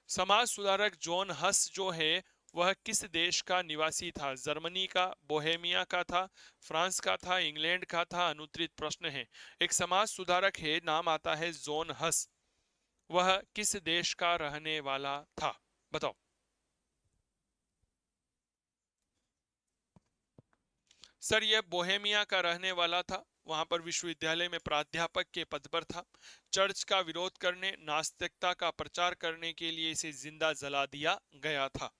समाज सुधारक जॉन हस जो है वह किस देश का निवासी था? जर्मनी का, बोहेमिया का था, फ्रांस का था, इंग्लैंड का था? अनुत्तरित प्रश्न है। एक समाज सुधारक है, नाम आता है जॉन हस, वह किस देश का रहने वाला था? बताओ। सर यह बोहेमिया का रहने वाला था, वहां पर विश्वविद्यालय में प्राध्यापक के पद पर था। चर्च का विरोध करने, नास्तिकता का प्रचार करने के लिए इसे जिंदा जला दिया गया था।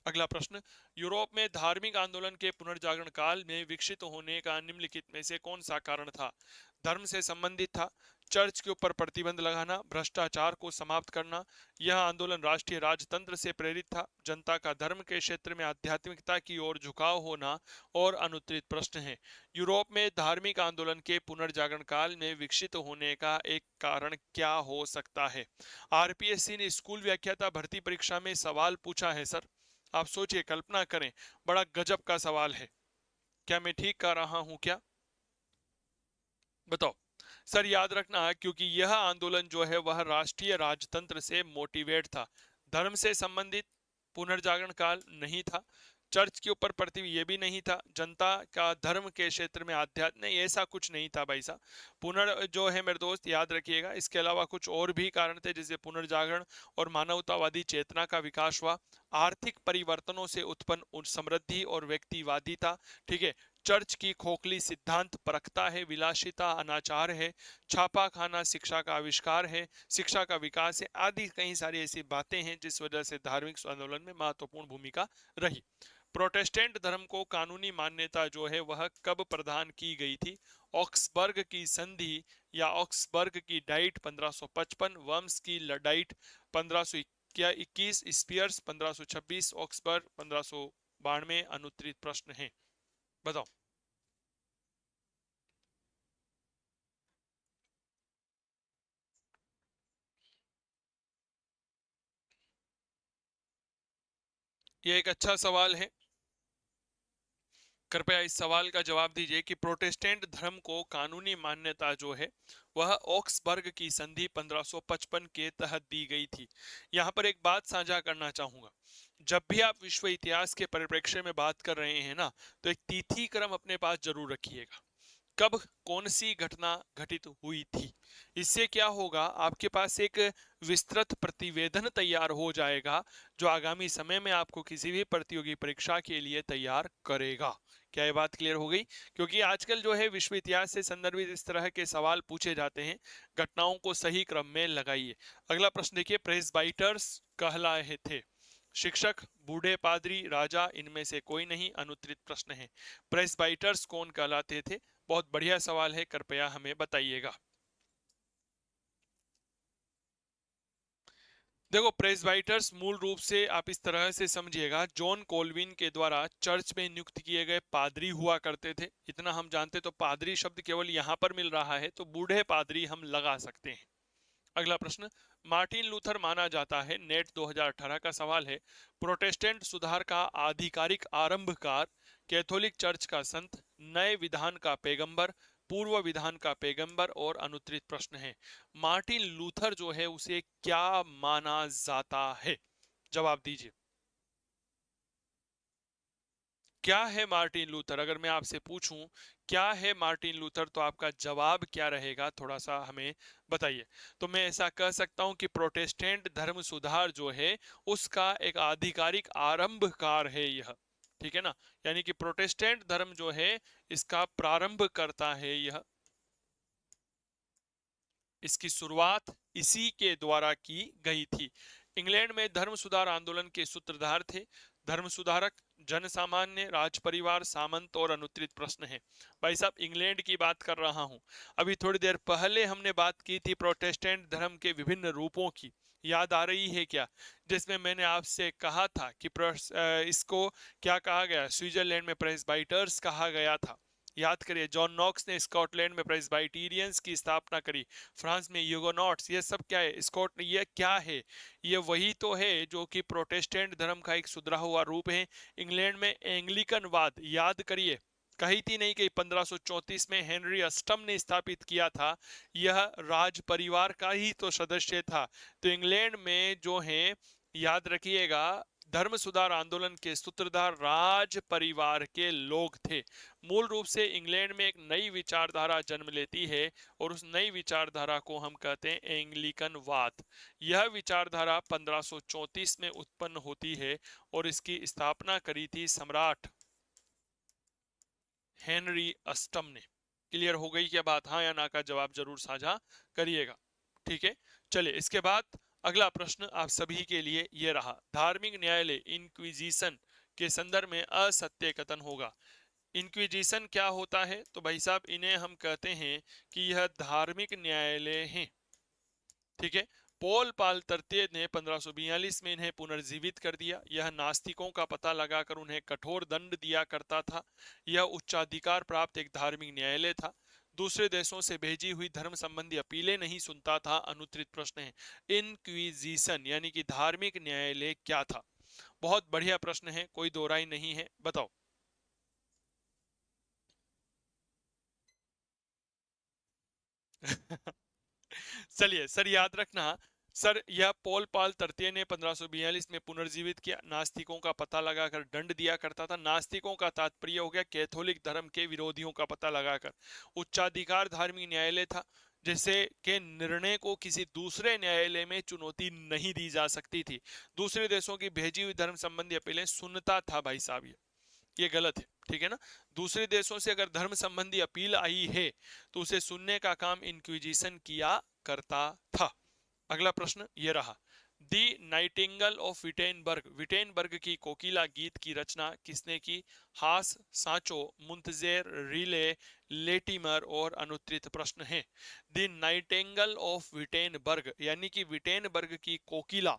अगला प्रश्न, यूरोप में धार्मिक आंदोलन के पुनर्जागरण काल में विकसित होने का निम्नलिखित में से कौन सा कारण था? धर्म से संबंधित था, चर्च के ऊपर प्रतिबंध लगाना, भ्रष्टाचार को समाप्त करना, यह आंदोलन राष्ट्रीय राजतंत्र से प्रेरित था, जनता का धर्म के क्षेत्र में आध्यात्मिकता की ओर झुकाव होना, और अनुत्तरित प्रश्न है। यूरोप में धार्मिक आंदोलन के पुनर्जागरण काल में विकसित होने का एक कारण क्या हो सकता है? आरपीएससी ने स्कूल व्याख्याता भर्ती परीक्षा में सवाल पूछा है सर। आप सोचिए, कल्पना करें, बड़ा गजब का सवाल है। क्या मैं ठीक कर रहा हूं क्या? बताओ। सर याद रखना, क्योंकि यह आंदोलन जो है वह राष्ट्रीय राजतंत्र से मोटिवेट था। धर्म से संबंधित पुनर्जागरण काल नहीं था, चर्च के ऊपर प्रति ये भी नहीं था, जनता का धर्म के क्षेत्र में आध्यात्म नहीं, ऐसा कुछ नहीं था भाई साहब। जो है मेरे दोस्त याद रखिएगा, इसके अलावा कुछ और भी कारण थे, जैसे पुनर्जागरण और मानवतावादी चेतना का विकास हुआ, आर्थिक परिवर्तनों से उत्पन्न समृद्धि और व्यक्तिवादिता। ठीक है, चर्च की खोखली सिद्धांत परखता है, विलासिता अनाचार है, छापा खाना शिक्षा का आविष्कार है, शिक्षा का विकास है, आदि कई सारी ऐसी बातें हैं जिस वजह से धार्मिक आंदोलन में महत्वपूर्ण भूमिका रही। प्रोटेस्टेंट धर्म को कानूनी मान्यता जो है वह कब प्रदान की गई थी? ऑक्सबर्ग की संधि या ऑक्सबर्ग की डाइट 1555, वर्म्स की डाइट 1521, स्पियर्स 1526, ऑक्सबर्ग 1592। अनुत्तरित प्रश्न है, बताओ। ये एक अच्छा सवाल है, कृपया इस सवाल का जवाब दीजिए कि प्रोटेस्टेंट धर्म को कानूनी मान्यता जो है वह ऑक्सबर्ग की संधि 1555 के तहत दी गई थी। यहां पर एक बात साझा करना चाहूंगा, जब भी आप विश्व इतिहास के परिप्रेक्ष्य में बात कर रहे हैं ना, तो एक तिथि क्रम अपने पास जरूर रखिएगा, कब कौन सी घटना घटित हुई थी। इससे क्या होगा, आपके पास एक विस्तृत प्रतिवेदन तैयार हो जाएगा जो आगामी समय में आपको किसी भी प्रतियोगी परीक्षा के लिए तैयार करेगा। क्या ये बात क्लियर हो गई? क्योंकि आजकल जो है विश्व इतिहास से संदर्भित इस तरह के सवाल पूछे जाते हैं, घटनाओं को सही क्रम में लगाइए। अगला प्रश्न देखिए, प्रेस्बाइटर्स कहलाए थे? शिक्षक, बूढ़े पादरी, राजा, इनमें से कोई नहीं। अनुत्तरित प्रश्न है, प्रेस्बाइटर्स कौन कहलाते थे? बहुत बढ़िया सवाल है, कृपया हमें बताइएगा। देखो, प्रेस्बाइटर्स मूल रूप से आप इस तरह से समझिएगा, जॉन कोलविन के द्वारा चर्च में नियुक्त किए गए पादरी हुआ करते थे। इतना हम जानते, तो पादरी शब्द केवल यहां पर मिल रहा है, तो बूढ़े पादरी हम लगा सकते हैं। अगला प्रश्न, मार्टिन लूथर माना जाता है, नेट 2018 का सवाल है, प्रोटेस्टेंट सुधार का आधिकारिक आरंभकार, कैथोलिक चर्च का संत, नए विधान का पैगंबर, पूर्व विधान का पैगंबर। और अनुत्तरित प्रश्न है, मार्टिन लूथर जो है उसे क्या माना जाता है? जवाब दीजिए, क्या है मार्टिन लूथर? अगर मैं आपसे पूछूं क्या है मार्टिन लूथर, तो आपका जवाब क्या रहेगा, थोड़ा सा हमें बताइए। तो मैं ऐसा कह सकता हूं कि प्रोटेस्टेंट धर्म सुधार जो है उसका एक आधिकारिक आरंभकार है यह। ठीक है ना, यानी कि प्रोटेस्टेंट धर्म जो है इसका प्रारंभ करता है यह, इसकी शुरुआत इसी के द्वारा की गई थी। इंग्लैंड में धर्म सुधार आंदोलन के सूत्रधार थे धर्म सुधारक, जन सामान्य, राज परिवार, सामंत और अनुत्तरित प्रश्न है। भाई साहब इंग्लैंड की बात कर रहा हूं। अभी थोड़ी देर पहले हमने बात की थी प्रोटेस्टेंट धर्म के विभिन्न रूपों की, याद आ रही है क्या? जिसमें मैंने आपसे कहा था कि इसको क्या कहा गया, स्विट्जरलैंड में प्रेस्बाइटर्स कहा गया था। याद करिए, जॉन नॉक्स ने स्कॉटलैंड में प्रेस्बाइटेरियंस की स्थापना करी, फ्रांस में ह्यूगोनॉट्स। ये सब क्या है? ये क्या है? ये वही तो है जो कि प्रोटेस्टेंट धर्म का एक सुधरा हुआ रूप है। इंग्लैंड में एंग्लिकनवाद, याद करिए, कही थी नहीं कि 1534 में हेनरी अष्टम ने स्थापित किया था, यह राज परिवार का ही तो सदस्य था। तो इंग्लैंड में जो है, याद रखिएगा, धर्म सुधार आंदोलन के सूत्रधार राज परिवार के लोग थे। मूल रूप से इंग्लैंड में एक नई विचारधारा जन्म लेती है और उस नई विचारधारा को हम कहते हैं एंग्लिकनवाद। यह विचारधारा 1534 में उत्पन्न होती है और इसकी स्थापना करी थी सम्राट हेनरी अष्टम ने। क्लियर हो गई क्या बात? हाँ या ना का जवाब जरूर साझा करिएगा। ठीक है, चलिए इसके बाद अगला प्रश्न आप सभी के लिए ये रहा। धार्मिक न्यायालय इंक्विजिशन के संदर्भ में असत्य कथन होगा। इंक्विजिशन क्या होता है? तो भाई साहब इन्हें हम कहते हैं कि यह धार्मिक न्यायालय है। ठीक है, पॉल पाल तृतीय ने 1542 में इन्हें पुनर्जीवित कर दिया। यह नास्तिकों का पता लगाकर उन्हें कठोर दंड दिया करता था। यह उच्चाधिकार प्राप्त एक धार्मिक न्यायालय था। दूसरे देशों से भेजी हुई धर्म संबंधी अपीलें नहीं सुनता था। अनुत्तरित प्रश्न है, इनक्विजिशन यानी कि धार्मिक न्यायालय क्या था? बहुत बढ़िया प्रश्न है, कोई दो राय नहीं है, बताओ। चलिए सर, याद रखना सर, यह पॉल पाल तृतीय ने 1542 में पुनर्जीवित किया। नास्तिकों का पता लगाकर दंड दिया करता था। नास्तिकों का तात्पर्य हो गया कैथोलिक धर्म के विरोधियों का पता लगाकर। उच्चाधिकार धार्मिक न्यायालय था, जैसे के निर्णय को किसी दूसरे न्यायालय में चुनौती नहीं दी जा सकती थी। दूसरे देशों की भेजी हुई धर्म संबंधी अपीलें सुनता था। भाई साहब ये गलत है, ठीक है ना? दूसरे देशों से अगर धर्म संबंधी अपील आई है तो उसे सुनने का काम इंक्विजिशन किया करता था। अगला प्रश्न ये रहा, दी नाइटिंगल ऑफ विटेनबर्ग, विटेनबर्ग की कोकिला गीत की रचना किसने की? हास, सांचो, मुंतजेर, रिले, लेटिमर और अनुत्तरित प्रश्न है। दी नाइटिंगल ऑफ विटेनबर्ग यानी कि विटेनबर्ग की कोकिला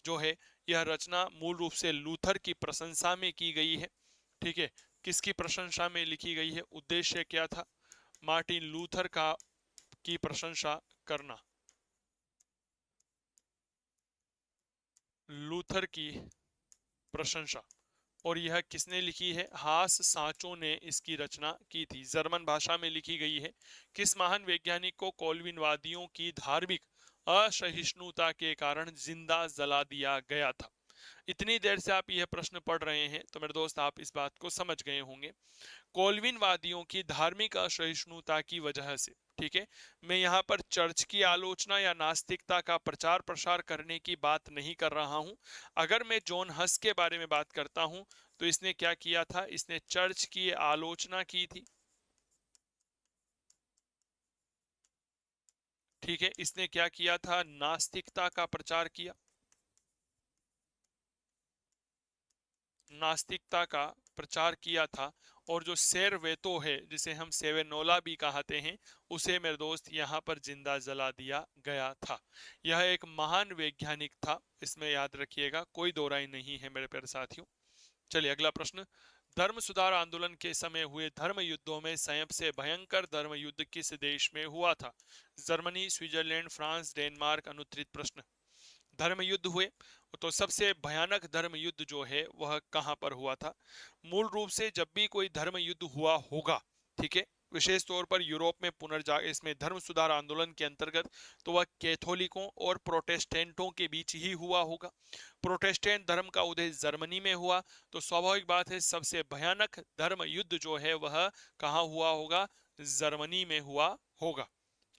जो है, यह रचना मूल रूप से लूथर की प्रशंसा में की गई है। ठीक है, किसकी प्रशंसा में लिखी गई है? उद्देश्य क्या था? मार्टिन लूथर का की प्रशंसा करना। लूथर की प्रशंसा। और यह किसने लिखी है? हास सांचो ने इसकी रचना की थी। जर्मन भाषा में लिखी गई है। किस महान वैज्ञानिक को कॉल्विनवादियों की धार्मिक असहिष्णुता के कारण जिंदा जला दिया गया था? इतनी देर से आप यह प्रश्न पढ़ रहे हैं तो मेरे दोस्त आप इस बात को समझ गए होंगे। कॉल्विनवादियों की धार्मिक असहिष्णुता की वजह से, ठीक है, मैं यहाँ पर चर्च की आलोचना या नास्तिकता का प्रचार प्रसार करने की बात नहीं कर रहा हूं। अगर मैं जॉन हस के बारे में बात करता हूं तो इसने क्या किया था? इसने चर्च की आलोचना की थी। ठीक है, इसने क्या किया था? नास्तिकता का प्रचार किया, नास्तिकता का प्रचार किया था। और जो सेरवेतो है, जिसे हम सेवेनोला भी कहते हैं, उसे मेरे दोस्त यहाँ पर जिंदा जला दिया गया था। यह एक महान वैज्ञानिक था, इसमें याद रखिएगा, कोई दो राय नहीं है मेरे प्यारे साथियों। चलिए अगला प्रश्न, धर्म सुधार आंदोलन के समय हुए धर्म युद्धों में सबसे भयंकर धर्म युद्ध किस देश में हुआ था? Germany, Switzerland, France, Denmark. अनुत्तरित प्रश्न, धर्म युद्ध हुए तो सबसे भयानक धर्म युद्ध जो है वह कहां पर हुआ था? मूल रूप से जब भी कोई धर्म युद्ध हुआ होगा, ठीक है, विशेष तौर पर यूरोप में इसमें धर्म सुधार आंदोलन के अंतर्गत, तो वह कैथोलिकों और प्रोटेस्टेंटों के बीच ही हुआ होगा। प्रोटेस्टेंट धर्म का उदय जर्मनी में हुआ, तो स्वाभाविक बात है सबसे भयानक धर्म युद्ध जो है वह कहाँ हुआ होगा? जर्मनी में हुआ होगा।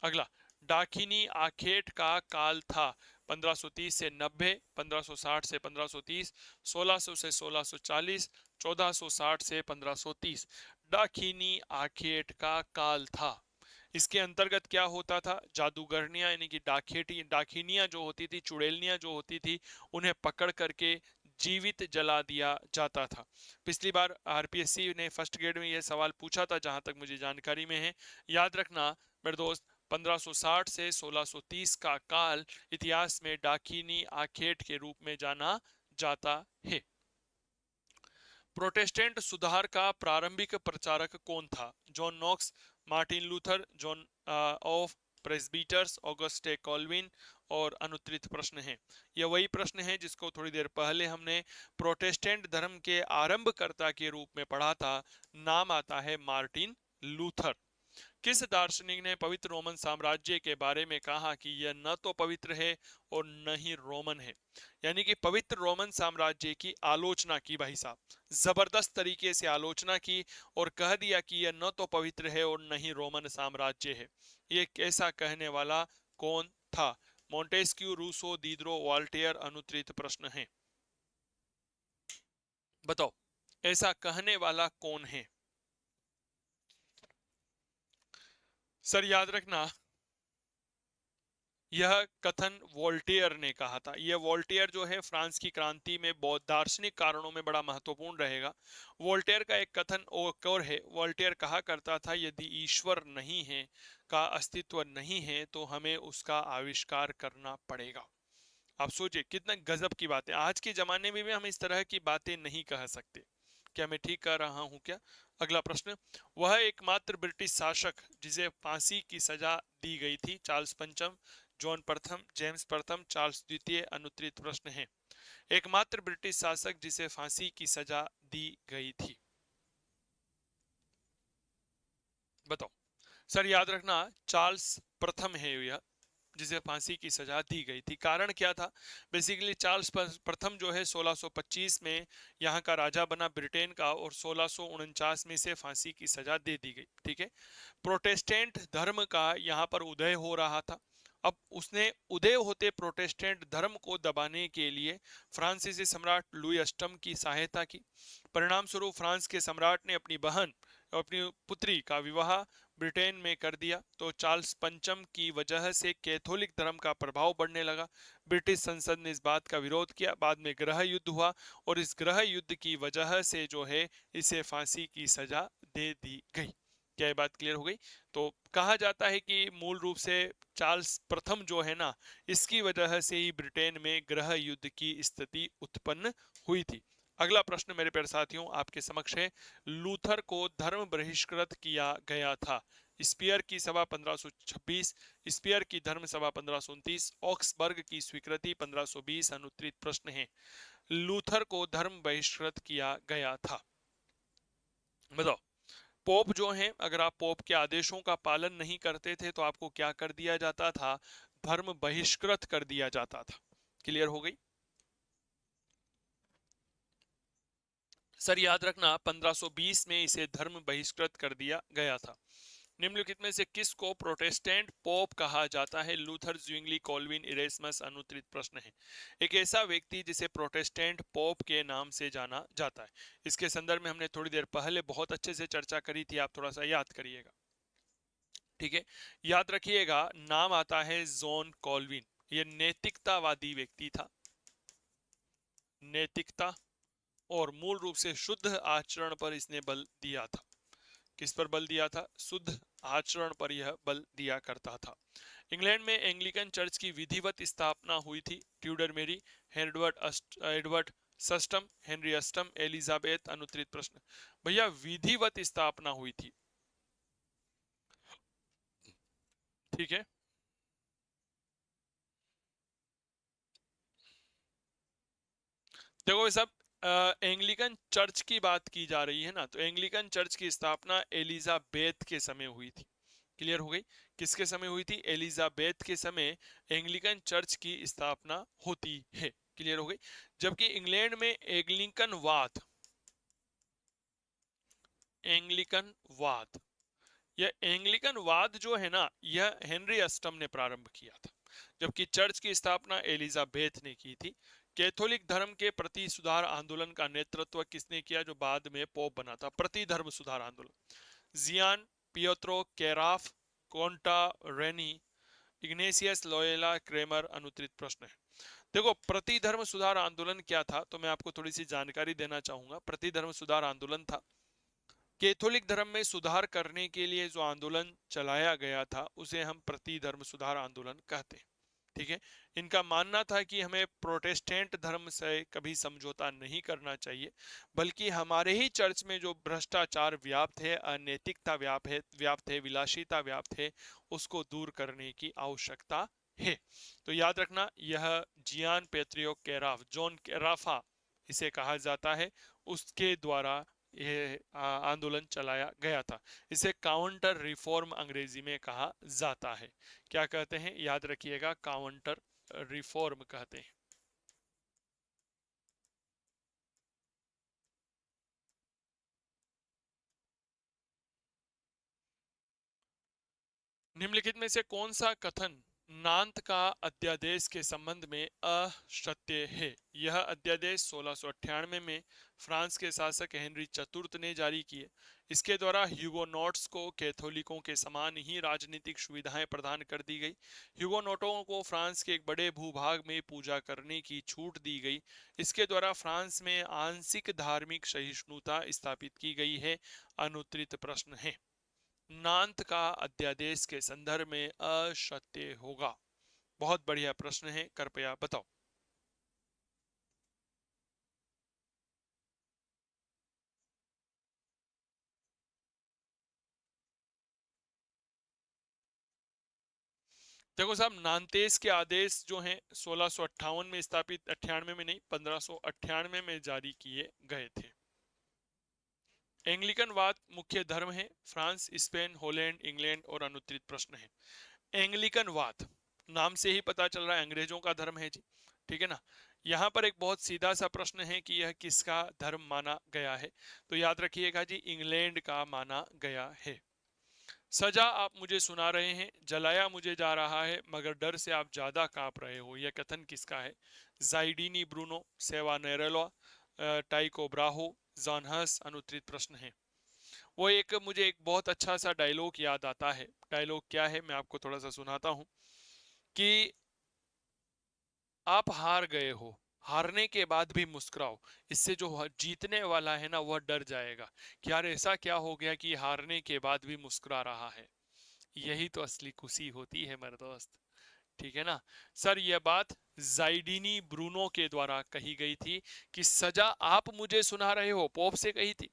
अगला, दाखिनी आखेट का काल था 1530 से 90, 1560 से 1530, 1600 से 1640, 1460 से 1530। दाखिनी आखेट का काल था, इसके अंतर्गत क्या होता था, जादूगरनियां यानी कि डाकिनियां जो होती थी, चुड़ैलियां जो होती थी, उन्हें पकड़ करके जीवित जला दिया जाता था। पिछली बार आरपीएससी ने फर्स्ट ग्रेड में यह सवाल पूछा था, जहां तक मुझे जानकारी में है। याद रखना मेरे दोस्त, 1560 से 1630 का काल इतिहास में डाकिनी आखेट के रूप में जाना जाता है। प्रोटेस्टेंट सुधार का प्रारंभिक प्रचारक कौन था? John Knox, Martin Luther, John of Presbyters, Auguste Calvin. और अनुत्तरित प्रश्न है, यह वही प्रश्न है जिसको थोड़ी देर पहले हमने प्रोटेस्टेंट धर्म के आरंभकर्ता के रूप में पढ़ा था। नाम आता है मार्टिन लूथर। किस दार्शनिक ने पवित्र रोमन साम्राज्य के बारे में कहा कि यह न तो पवित्र है और न ही रोमन है? यानी कि पवित्र रोमन साम्राज्य की आलोचना की भाई साहब, जबरदस्त तरीके से आलोचना की और कह दिया कि यह न तो पवित्र है और न ही रोमन साम्राज्य है। ये कैसा कहने वाला कौन था? Montesquieu, Rousseau, Diderot, Voltaire. अनुत्तरित प्रश्न है, बताओ ऐसा कहने वाला कौन है? सर याद रखना, यह कथन वोल्टेयर ने कहा था। यह वोल्टेयर जो है फ्रांस की क्रांति में बौद्ध दार्शनिक कारणों में बड़ा महत्वपूर्ण रहेगा। वोल्टेयर का एक कथन और है, वोल्टेयर कहा करता था यदि ईश्वर नहीं है, का अस्तित्व नहीं है, तो हमें उसका आविष्कार करना पड़ेगा। आप सोचिए कितना गजब की बात है। आज के जमाने में भी हम इस तरह की बातें नहीं कह सकते। क्या मैं ठीक कह रहा हूं क्या? अगला प्रश्न, वह एकमात्र ब्रिटिश शासक जिसे फांसी की सजा दी गई थी? चार्ल्स पंचम, जॉन प्रथम, जेम्स प्रथम, चार्ल्स द्वितीय। अनुत्तरित प्रश्न है, एकमात्र ब्रिटिश शासक जिसे फांसी की सजा दी गई थी, बताओ। सर याद रखना, चार्ल्स प्रथम है यह, जिसे फांसी की सजा दी गई थी। कारण क्या था? बेसिकली चार्ल्स प्रथम जो है 1625 में यहाँ का राजा बना ब्रिटेन का, और 1649 में से फांसी की सजा दे दी गई। ठीक है, प्रोटेस्टेंट धर्म का यहाँ पर उदय हो रहा था। अब उसने उदय होते प्रोटेस्टेंट धर्म को दबाने के लिए फ्रांसीसी सम्राट लुई अष्टम की सहायता की। परिणाम स्वरूप फ्रांस के सम्राट ने अपनी बहन और अपनी पुत्री का विवाह ब्रिटेन में कर दिया। तो चार्ल्स पंचम की वजह से कैथोलिक धर्म का प्रभाव बढ़ने लगा। ब्रिटिश संसद ने इस बात का विरोध किया। बाद में गृह युद्ध हुआ और इस गृह युद्ध की वजह से जो है इसे फांसी की सजा दे दी गई। क्या ये बात क्लियर हो गई? तो कहा जाता है कि मूल रूप से चार्ल्स प्रथम जो है ना, इसकी वजह से ही ब्रिटेन में गृह युद्ध की स्थिति उत्पन्न हुई थी। अगला प्रश्न मेरे प्यारे साथियों आपके समक्ष है, लूथर को धर्म बहिष्कृत किया गया था? स्पीयर की सभा 1526, स्पीयर की धर्म सभा 1529, ऑक्सबर्ग की स्वीकृति 1520। अनुत्तरित प्रश्न है, लूथर को धर्म बहिष्कृत किया गया था, बताओ। पोप जो है, अगर आप पोप के आदेशों का पालन नहीं करते थे तो आपको क्या कर दिया जाता था? धर्म बहिष्कृत कर दिया जाता था। क्लियर हो गई? सर याद रखना, 1520 में इसे धर्म बहिष्कृत कर दिया गया था। निम्नलिखित में से किसको प्रोटेस्टेंट पोप कहा जाता है? Luther, ज्विंगली, Colvin, Erasmus. अनुत्तरित प्रश्न है, एक ऐसा व्यक्ति जिसे प्रोटेस्टेंट पोप के नाम से जाना जाता है। इसके संदर्भ में हमने थोड़ी देर पहले बहुत अच्छे से चर्चा करी थी, आप थोड़ा सा याद करिएगा। ठीक है, याद रखिएगा, नाम आता है जॉन कॉल्विन। यह नैतिकतावादी व्यक्ति था, नैतिकता और मूल रूप से शुद्ध आचरण पर इसने बल दिया था। किस पर बल दिया था? शुद्ध आचरण पर यह बल दिया करता था। इंग्लैंड में एंग्लिकन चर्च की विधिवत स्थापना हुई थी? ट्यूडर मेरी, एडवर्ड सस्टम, हेनरी अष्टम, एलिजाबेथ। अनुत्तरित प्रश्न, भैया विधिवत स्थापना हुई थी। ठीक है, देखो सब एंग्लिकन चर्च की बात की जा रही है ना, तो एंग्लिकन चर्च की स्थापना एलिजाबेथ के समय हुई थी। क्लियर हो गई? किसके समय हुई थी? एलिजाबेथ के समय एंग्लिकन चर्च की स्थापना होती है। क्लियर हो गई? जबकि इंग्लैंड में एंग्लिकन वाद, यह एंग्लिकन वाद जो है ना, यह हेनरी अष्टम ने प्रारंभ किया था, जबकि चर्च की स्थापना एलिजाबेथ ने की थी। कैथोलिक धर्म के प्रति सुधार आंदोलन का नेतृत्व किसने किया, जो बाद में पोप बना था? प्रति धर्म सुधार आंदोलन, जियान पियत्रो कैराफ, कोंटा रेनी, इग्नेशियस लोयोला, क्रेमर। अनुत्तरित प्रश्न है। देखो, प्रतिधर्म सुधार आंदोलन क्या था, तो मैं आपको थोड़ी सी जानकारी देना चाहूंगा। प्रतिधर्म सुधार आंदोलन था कैथोलिक धर्म में सुधार करने के लिए जो आंदोलन चलाया गया था उसे हम प्रतिधर्म सुधार आंदोलन कहते हैं। ठीक है। इनका मानना था कि हमें प्रोटेस्टेंट धर्म से कभी समझौता नहीं करना चाहिए, बल्कि हमारे ही चर्च में जो भ्रष्टाचार व्याप्त है, अनैतिकता व्याप्त है, विलासिता व्याप्त है, उसको दूर करने की आवश्यकता है। तो याद रखना, यह जियान पेत्रियो कैराफ, जॉन कैराफा इसे कहा जाता है, उसके द्वारा यह आंदोलन चलाया गया था। इसे काउंटर रिफॉर्म अंग्रेजी में कहा जाता है। क्या कहते हैं, याद रखिएगा, काउंटर रिफॉर्म कहते हैं। निम्नलिखित में से कौन सा कथन नान्त का अध्यादेश के संबंध में असत्य है? यह अध्यादेश 1698 में फ्रांस के शासक हेनरी चतुर्थ ने जारी किए। इसके द्वारा ह्यूगोनॉट्स को कैथोलिकों के समान ही राजनीतिक सुविधाएं प्रदान कर दी गई। ह्यूगोनॉटों को फ्रांस के एक बड़े भूभाग में पूजा करने की छूट दी गई। इसके द्वारा फ्रांस में आंशिक धार्मिक सहिष्णुता स्थापित की गई है। अनुत्तरित प्रश्न है। नान्त का अध्यादेश के संदर्भ में असत्य होगा। बहुत बढ़िया प्रश्न है, कृपया बताओ। देखो साहब, नान्तेस के आदेश जो हैं 1658 में स्थापित, 98 में नहीं, 1598 में जारी किए गए थे। एंग्लिकनवाद मुख्य धर्म है फ्रांस, स्पेन, हॉलैंड, इंग्लैंड। और अनुत्तरित प्रश्न है। एंग्लिकनवाद नाम से ही पता चल रहा है अंग्रेजों का धर्म है जी। ठीक है ना। यहाँ पर एक बहुत सीधा सा प्रश्न है कि यह किसका धर्म माना गया है, तो याद रखिएगा जी, इंग्लैंड का माना गया है। सजा आप मुझे सुना रहे हैं, जलाया मुझे जा रहा है, मगर डर से आप ज्यादा कांप रहे हो, यह कथन किसका है? जाइडीनी ब्रूनो, सेवानेरेला, टाइको ब्राहो, जॉनहस। अनुत्तरित प्रश्न है। वो एक मुझे एक बहुत अच्छा सा डायलॉग याद आता है। डायलॉग क्या है, मैं आपको थोड़ा सा सुनाता हूं कि आप हार गए हो, हारने के बाद भी मुस्कुराओ, इससे जो जीतने वाला है ना वह डर जाएगा कि यार ऐसा क्या हो गया कि हारने के बाद भी मुस्कुरा रहा है। यही तो असली खुशी होती है मेरे दोस्त। ठीक है ना। सर, यह बात जाइडीनी ब्रूनो के द्वारा कही गई थी कि सजा आप मुझे सुना रहे हो, पोप से कही थी।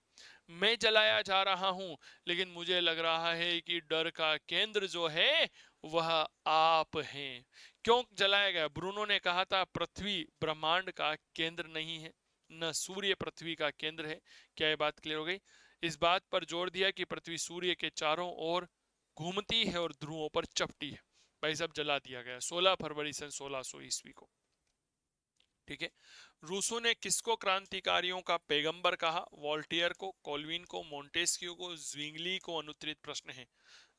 मैं जलाया जा रहा हूं, लेकिन मुझे लग रहा है कि डर का केंद्र जो है वह आप हैं। क्यों जलाया गया? ब्रूनो ने कहा था पृथ्वी ब्रह्मांड का केंद्र नहीं है, न सूर्य पृथ्वी का केंद्र है। क्या ये बात क्लियर हो गई? इस बात पर जोर दिया कि पृथ्वी सूर्य के चारों ओर घूमती है और ध्रुवों पर चपटी है। भाई साहब, जला दिया गया 16 फरवरी सन 1600 ईस्वी को। ठीक है। रूसो ने किसको क्रांतिकारियों का पैगंबर कहा? वॉल्टियर को, कॉल्विन को, मोंटेस्क्यू को, ज्विंगली को। अनुत्तरित प्रश्न है।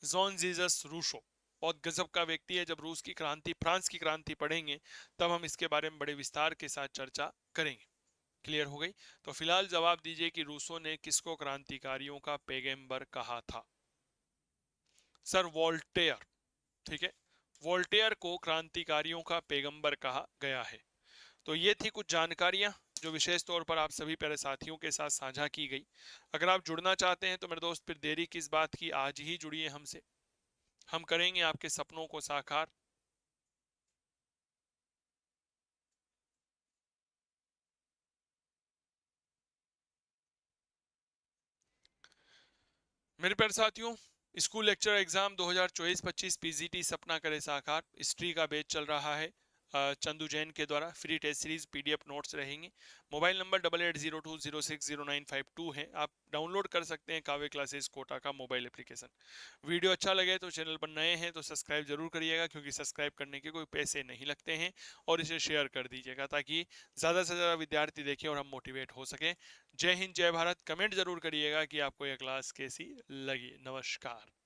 जॉन जीसस रूसो बहुत गजब का व्यक्ति है। जब रूस की क्रांति, फ्रांस की क्रांति पढ़ेंगे तब हम इसके बारे में बड़े विस्तार के साथ चर्चा करेंगे। क्लियर हो गई? तो फिलहाल जवाब दीजिए कि रूसो ने किसको क्रांतिकारियों का पैगंबर कहा था? Sir, Voltaire. ठीक है। वोल्टेयर को क्रांतिकारियों का पैगंबर कहा गया है। तो ये थी कुछ जानकारियां जो विशेष तौर पर आप सभी प्यारे साथियों के साथ साझा की गई। अगर आप जुड़ना चाहते हैं तो मेरे दोस्त फिर देरी किस बात की, आज ही जुड़िए हमसे। हम करेंगे आपके सपनों को साकार। मेरे प्यारे साथियों, स्कूल लेक्चर एग्जाम 2024-25 पीजीटी सपना करे साकार हिस्ट्री का बैच चल रहा है चंदू जैन के द्वारा। Free test series PDF notes रहेंगे। मोबाइल नंबर 8802060952 है। आप डाउनलोड कर सकते हैं काव्य क्लासेस कोटा का मोबाइल एप्लीकेशन। वीडियो अच्छा लगे तो चैनल पर नए हैं तो सब्सक्राइब जरूर करिएगा, क्योंकि सब्सक्राइब करने के कोई पैसे नहीं लगते हैं। और इसे शेयर कर दीजिएगा ताकि ज़्यादा से ज़्यादा विद्यार्थी देखें और हम मोटिवेट हो सके। जय हिंद, जय भारत। कमेंट जरूर करिएगा कि आपको यह क्लास कैसी लगी। नमस्कार।